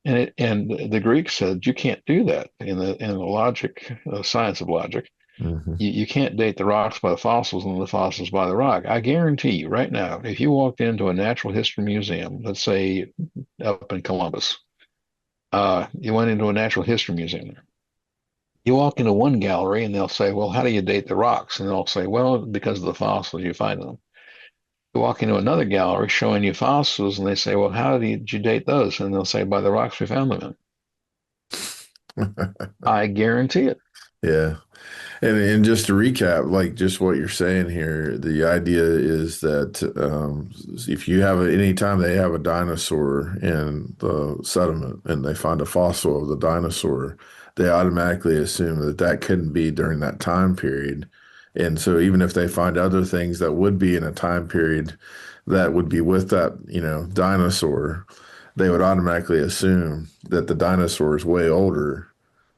And the Greeks said you can't do that in the logic, science of logic. Hmm. You can't date the rocks by the fossils and the fossils by the rock. I guarantee you right now, if you walked into a natural history museum, let's say up in Columbus, you went into a natural history museum. You walk into one gallery and they'll say, well, how do you date the rocks? And they'll say, well, because of the fossils you find them. You walk into another gallery showing you fossils and they say, well, how did you date those? And they'll say, by the rocks we found them in. I guarantee it. Yeah. And just to recap, like just what you're saying here, the idea is that if you have anytime they have a dinosaur in the sediment and they find a fossil of the dinosaur, they automatically assume that that couldn't be during that time period. And so even if they find other things that would be in a time period that would be with that, dinosaur, they would automatically assume that the dinosaur is way older,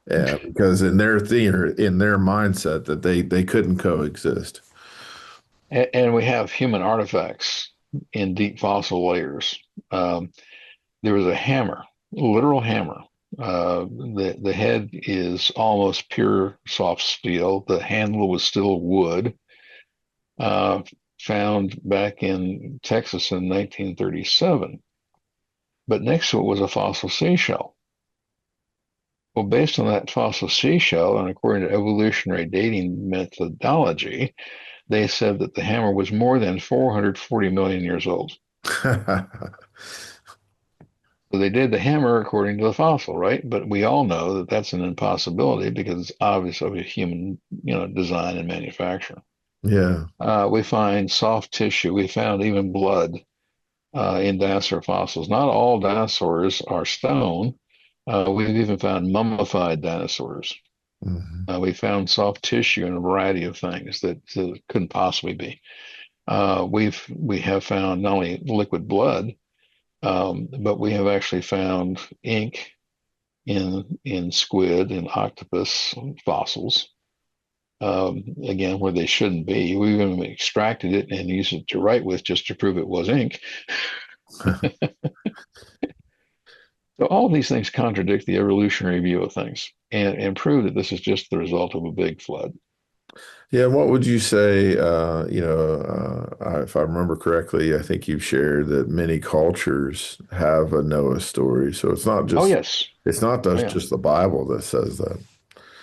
yeah, because in their theater, in their mindset, that they couldn't coexist. And we have human artifacts in deep fossil layers. There was a hammer, a literal hammer. The head is almost pure soft steel. The handle was still wood. Uh, Found back in Texas in 1937. But next to it was a fossil seashell. Well, based on that fossil seashell, and according to evolutionary dating methodology, they said that the hammer was more than 440 million years old. So they did the hammer according to the fossil, right? But we all know that that's an impossibility because it's obviously a human, design and manufacture. Yeah. We find soft tissue. We found even blood in dinosaur fossils. Not all dinosaurs are stone. We've even found mummified dinosaurs. Mhm. We found soft tissue in a variety of things that couldn't possibly be. We have found not only liquid blood, but we have actually found ink in squid and octopus fossils. Again, where they shouldn't be. We even extracted it and used it to write with just to prove it was ink. So all of these things contradict the evolutionary view of things and prove that this is just the result of a big flood. Yeah, what would you say, if I remember correctly, I think you've shared that many cultures have a Noah story. So Oh yes. it's not Oh just yeah. just the Bible that says that.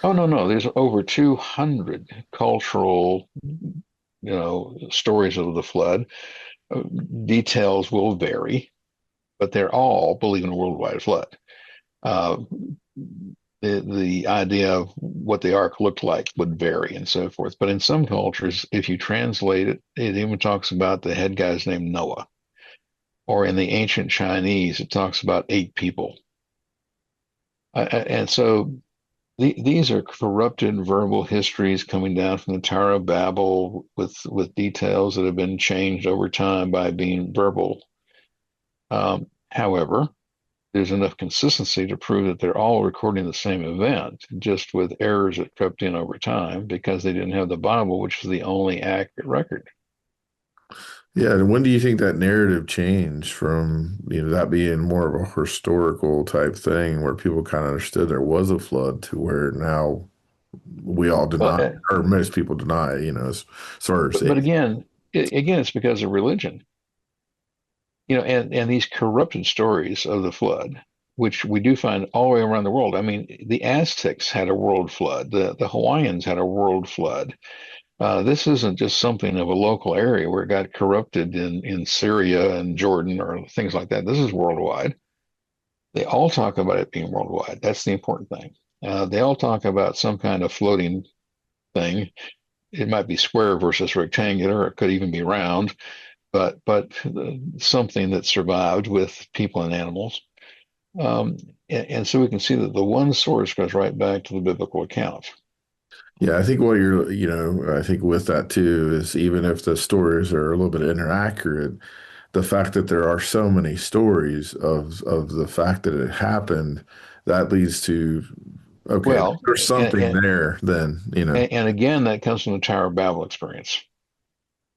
Oh no, no. There's over 200 cultural, stories of the flood. Details will vary, but they're all believe in a worldwide flood. Uh, the idea of what the ark looked like would vary and so forth. But in some cultures, if you translate it, it even talks about the head guy's named Noah. Or in the ancient Chinese, it talks about 8 people. And so these are corrupted verbal histories coming down from the Tower of Babel with details that have been changed over time by being verbal. However, there's enough consistency to prove that they're all recording the same event, just with errors that crept in over time because they didn't have the Bible, which is the only accurate record. Yeah, and when do you think that narrative changed from, that being more of a historical type thing where people kind of understood there was a flood to where now we all Well, deny, or most people deny, as far as but again, it's because of religion, and these corrupted stories of the flood, which we do find all the way around the world. I mean, the Aztecs had a world flood. The Hawaiians had a world flood. This isn't just something of a local area where it got corrupted in Syria and Jordan or things like that. This is worldwide. They all talk about it being worldwide. That's the important thing. They all talk about some kind of floating thing. It might be square versus rectangular. It could even be round, but something that survived with people and animals. Um, and so we can see that the one source goes right back to the biblical account. Yeah, I think what I think with that too is even if the stories are a little bit inaccurate, the fact that there are so many stories of the fact that it happened, that leads to, okay, Well, there's something there then, and again, that comes from the Tower of Babel experience.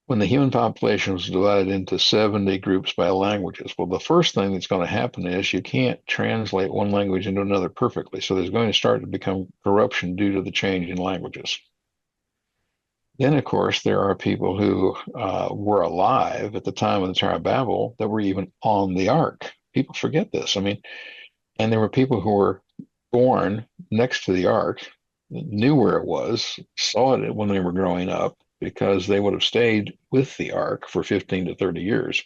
When the human population was divided into 70 groups by languages, well, the first thing that's going to happen is you can't translate one language into another perfectly. So there's going to start to become corruption due to the change in languages. Then, of course, there are people who were alive at the time of the Tower of Babel that were even on the ark. People forget this. I mean, and there were people who were born next to the ark, knew where it was, saw it when they were growing up because they would have stayed with the ark for 15 to 30 years.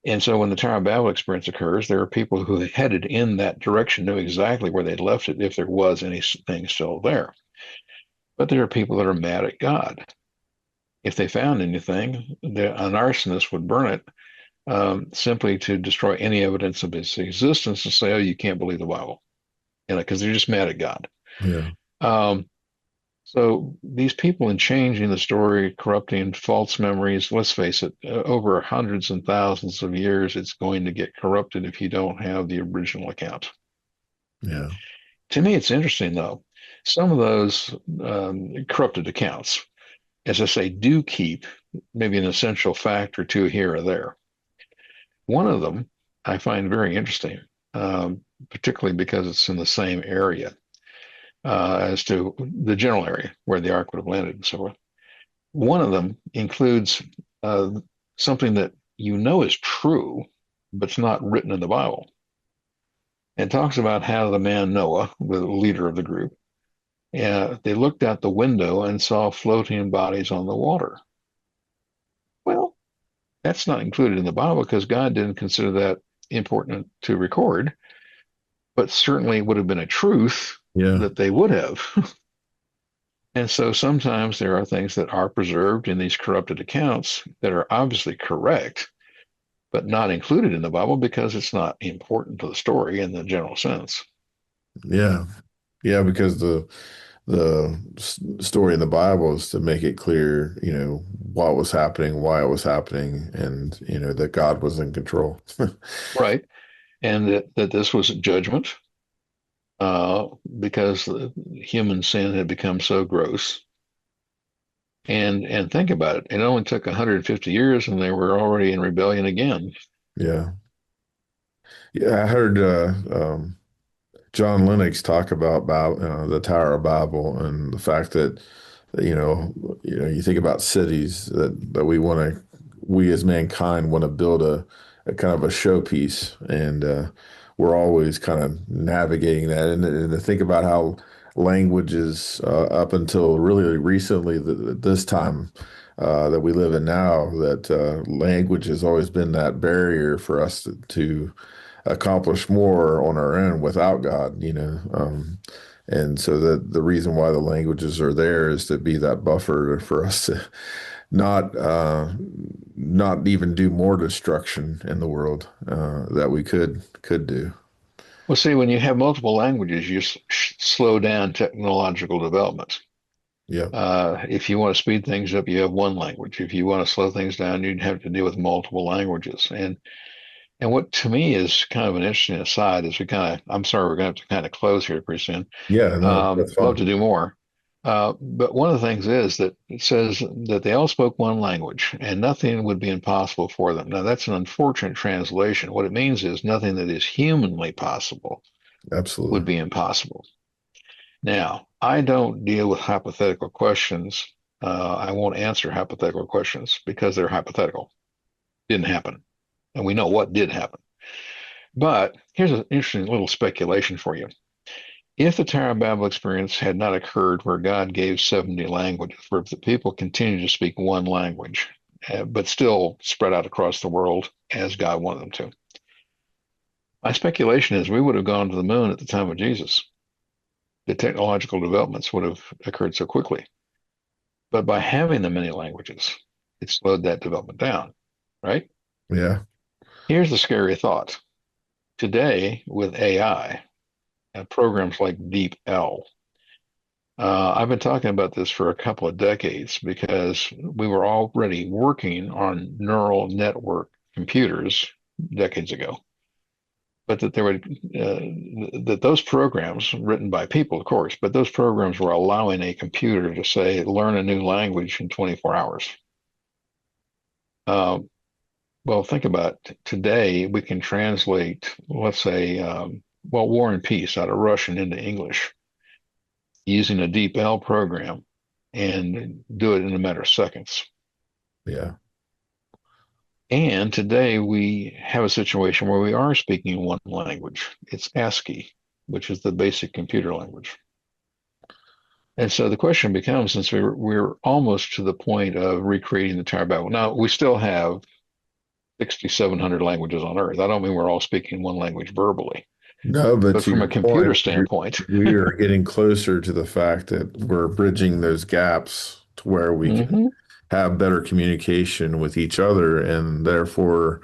And so when the Tower of Babel experience occurs, there are people who headed in that direction, knew exactly where they'd left it if there was anything still there. But there are people that are mad at God. If they found anything, an arsonist would burn it simply to destroy any evidence of its existence and say, oh, you can't believe the Bible, because they're just mad at God. yeah. Um, so these people in changing the story, corrupting false memories, let's face it, over hundreds and thousands of years, it's going to get corrupted if you don't have the original account. Yeah. To me, it's interesting, though. Some of those corrupted accounts, as I say, do keep maybe an essential fact or two here or there. One of them I find very interesting, particularly because it's in the same area as to the general area where the ark would have landed and so forth. One of them includes uh, something that is true, but it's not written in the Bible. It talks about how the man Noah, the leader of the group, they looked out the window and saw floating bodies on the water. Well, that's not included in the Bible because God didn't consider that important to record, but certainly would have been a truth Yeah. that they would have. And so sometimes there are things that are preserved in these corrupted accounts that are obviously correct, but not included in the Bible because it's not important to the story in the general sense. Yeah. Yeah, because the story in the Bible is to make it clear, what was happening, why it was happening, and that God was in control. Right. And that this was judgment because human sin had become so gross. And think about it. It only took 150 years and they were already in rebellion again. Yeah. Yeah, I heard John Lennox talk about the Tower of Babel and the fact that you think about cities that we as mankind want to build a kind of a showpiece, and we're always kind of navigating that, and to think about how languages up until really recently, this time, that we live in now, that language has always been that barrier for us to accomplish more on our own without God, and so the reason why the languages are there is to be that buffer for us to not not even do more destruction in the world that we could do. Well, see, when you have multiple languages, you slow down technological development. Yeah, If you want to speed things up, you have one language. If you want to slow things down, you'd have to deal with multiple languages. And what to me is kind of an interesting aside is I'm sorry, we're going to have to kind of close here pretty soon. yeah, no, that's Love fine. to do more. But one of the things is that it says that they all spoke one language and nothing would be impossible for them. Now, that's an unfortunate translation. What it means is nothing that is humanly possible would Absolutely. be impossible. Now, I don't deal with hypothetical questions. I won't answer hypothetical questions because they're hypothetical. Didn't happen. And we know what did happen. But here's an interesting little speculation for you. If the Tower of Babel experience had not occurred where God gave 70 languages, where the people continued to speak one language, but still spread out across the world as God wanted them to, my speculation is we would have gone to the moon at the time of Jesus. The technological developments would have occurred so quickly. But by having the many languages, it slowed that development down, right? Yeah. Here's the scary thought. Today, with AI and programs like DeepL, I've been talking about this for a couple of decades because we were already working on neural network computers decades ago. But that there were that those programs written by people, of course, but those programs were allowing a computer to say learn a new language in 24 hours. Uh, well, think about it. Today we can translate, let's say, War and Peace out of Russian into English using a DeepL program and do it in a matter of seconds. Yeah. And today we have a situation where we are speaking one language. It's ASCII, which is the basic computer language. And so the question becomes, since we're almost to the point of recreating the Tower of Babel. Now we still have 6,700 languages on Earth. I don't mean we're all speaking one language verbally, No, but but to from a your computer point, standpoint, we are getting closer to the fact that we're bridging those gaps to where we can mhm. have better communication with each other. And therefore,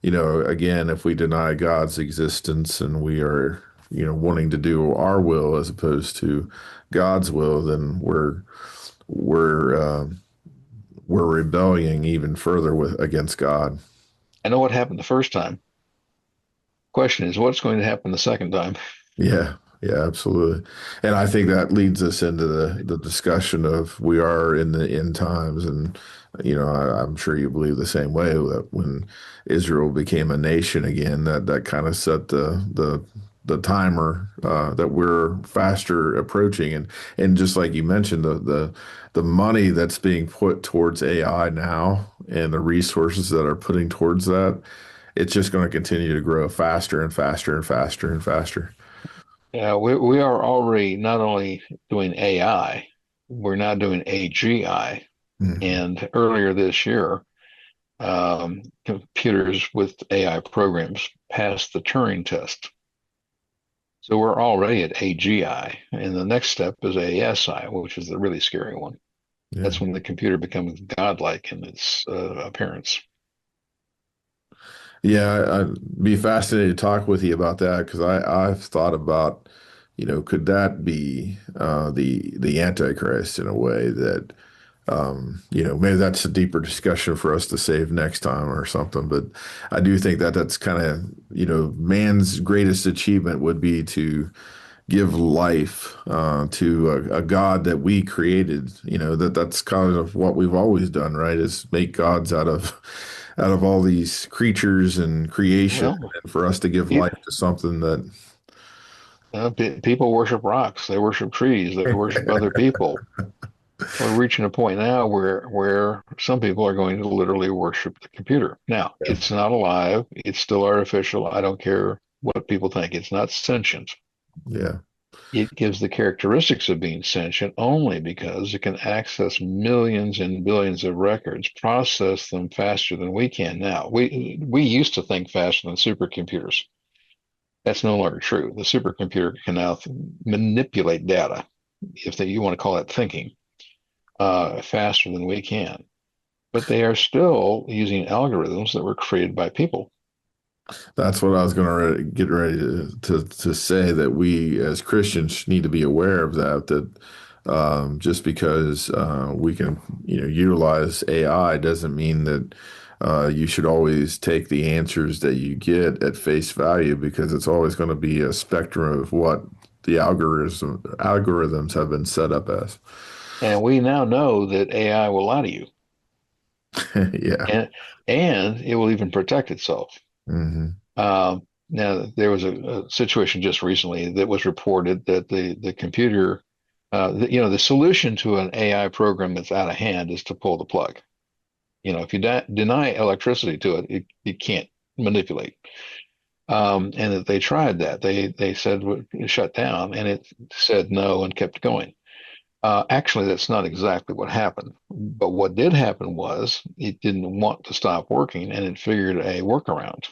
again, if we deny God's existence and we are, wanting to do our will as opposed to God's will, then we're we're rebelling even further with against God. I know what happened the first time. Question is, what's going to happen the second time? Yeah, yeah, absolutely. And I think that leads us into the discussion of we are in the end times. And, I'm sure you believe the same way that when Israel became a nation again, that kind of set the timer that we're faster approaching. And just like you mentioned, the money that's being put towards AI now and the resources that are putting towards that, it's just going to continue to grow faster and faster and faster and faster. Yeah, we are already not only doing AI, we're now doing AGI. Mhm. And earlier this year, computers with AI programs passed the Turing test. So we're already at AGI, and the next step is ASI, which is the really scary one. Yeah. That's when the computer becomes godlike in its appearance. Yeah, I'd be fascinated to talk with you about that because I've thought about, could that be the Antichrist in a way that maybe that's a deeper discussion for us to save next time or something. But I do think that that's kind of, man's greatest achievement would be to give life to a God that we created. That's kind of what we've always done, right? Is make gods out of all these creatures and creation, Well, and for us to give pe- life to something that. people worship rocks, they worship trees, they worship other people. We're reaching a point now where some people are going to literally worship the computer. Now, Yeah, it's not alive, it's still artificial. I don't care what people think. It's not sentient. yeah. It gives the characteristics of being sentient only because it can access millions and billions of records, process them faster than we can now. We used to think faster than supercomputers. That's no longer true. The supercomputer can now manipulate data, if you want to call that thinking, faster than we can. But they are still using algorithms that were created by people. That's what I was going to get ready to say, that we as Christians need to be aware of that. Just because we can, utilize AI doesn't mean that you should always take the answers that you get at face value, because it's always going to be a spectrum of what the algorithms have been set up as. And we now know that AI will lie to you, Yeah. and and it will even protect itself. Hmm. Now, there was a situation just recently that was reported that the computer, the solution to an AI program that's out of hand is to pull the plug. If you deny electricity to it, it can't manipulate. And that they tried that. They said shut down, and it said no and kept going. Actually, that's not exactly what happened. But what did happen was it didn't want to stop working, and it figured a workaround.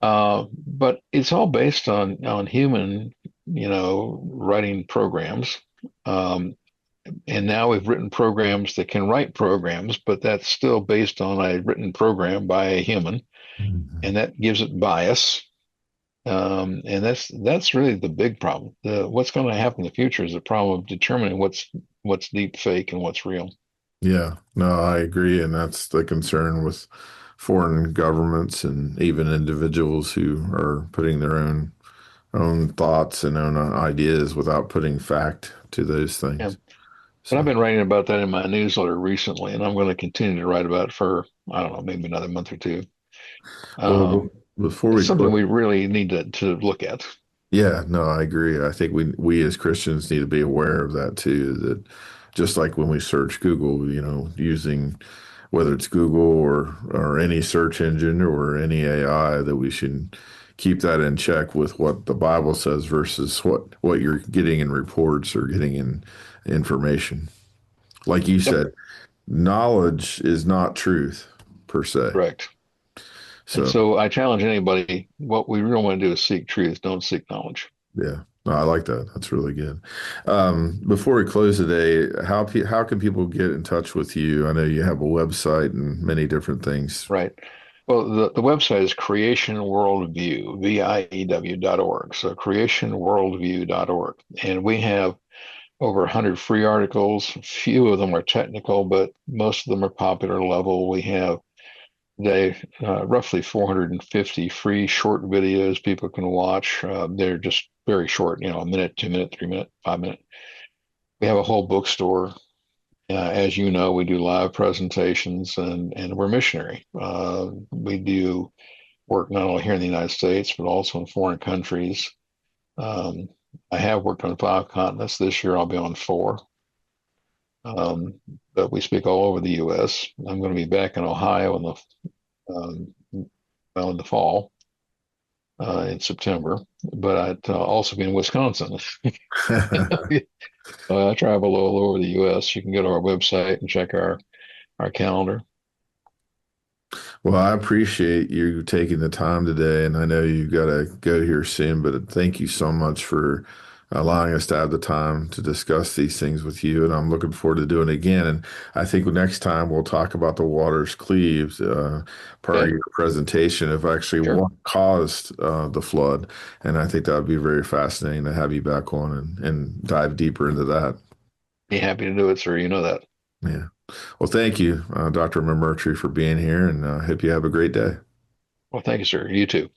But it's all based on human, writing programs. Um, and now we've written programs that can write programs, but that's still based on a written program by a human, and that gives it bias. And that's really the big problem. What's going to happen in the future is the problem of determining what's deep fake and what's real. Yeah, no, I agree. And that's the concern with foreign governments and even individuals who are putting their own thoughts and own ideas without putting fact to those Yeah. things. But I've So, been writing about that in my newsletter recently, and I'm going to continue to write about it for, I don't know, maybe another month or two. well, Um, before it's we something close, we really need to look at. yeah, no, I agree. I think we as Christians need to be aware of that too. That just like when we search Google, using whether it's Google or any search engine or any AI, that we should keep that in check with what the Bible says versus what you're getting in reports or getting in information. Like you Yep, said, knowledge is not truth per se. correct. And So, so I challenge anybody, what we really want to do is seek truth, don't seek knowledge. yeah, no, I like that. That's really good. Before we close today, how can people get in touch with you? I know you have a website and many different things. Right. Well, the website is Creation Worldview, VIEW.org. So creationworldview.org. And we have over 100 free articles. Few of them are technical, but most of them are popular level. We have roughly 450 free short videos people can watch. They're just very short, a minute, 2 minute, 3 minute, 5 minute. We have a whole bookstore. As you know, we do live presentations and we're missionary. We do work not only here in the United States, but also in foreign countries. Um, I have worked on 5 continents. This year I'll be on four. Um, but we speak all over the U.S. I'm going to be back in Ohio um, in the fall, in September, but I'd also be in Wisconsin. I travel all over the U.S. You can go to our website and check our calendar. Well, I appreciate you taking the time today, and I know you've got to go here soon, but thank you so much for allowing us to have the time to discuss these things with you. And I'm looking forward to doing it again. And I think next time we'll talk about the waters cleaves, part of Okay, your presentation of actually sure. what caused the flood. And I think that would be very fascinating to have you back on and dive deeper into that. Be happy to do it, sir. You know that. Yeah. Well, thank you, Dr. McMurtry, for being here, and hope you have a great day. Well, thank you, sir. You too.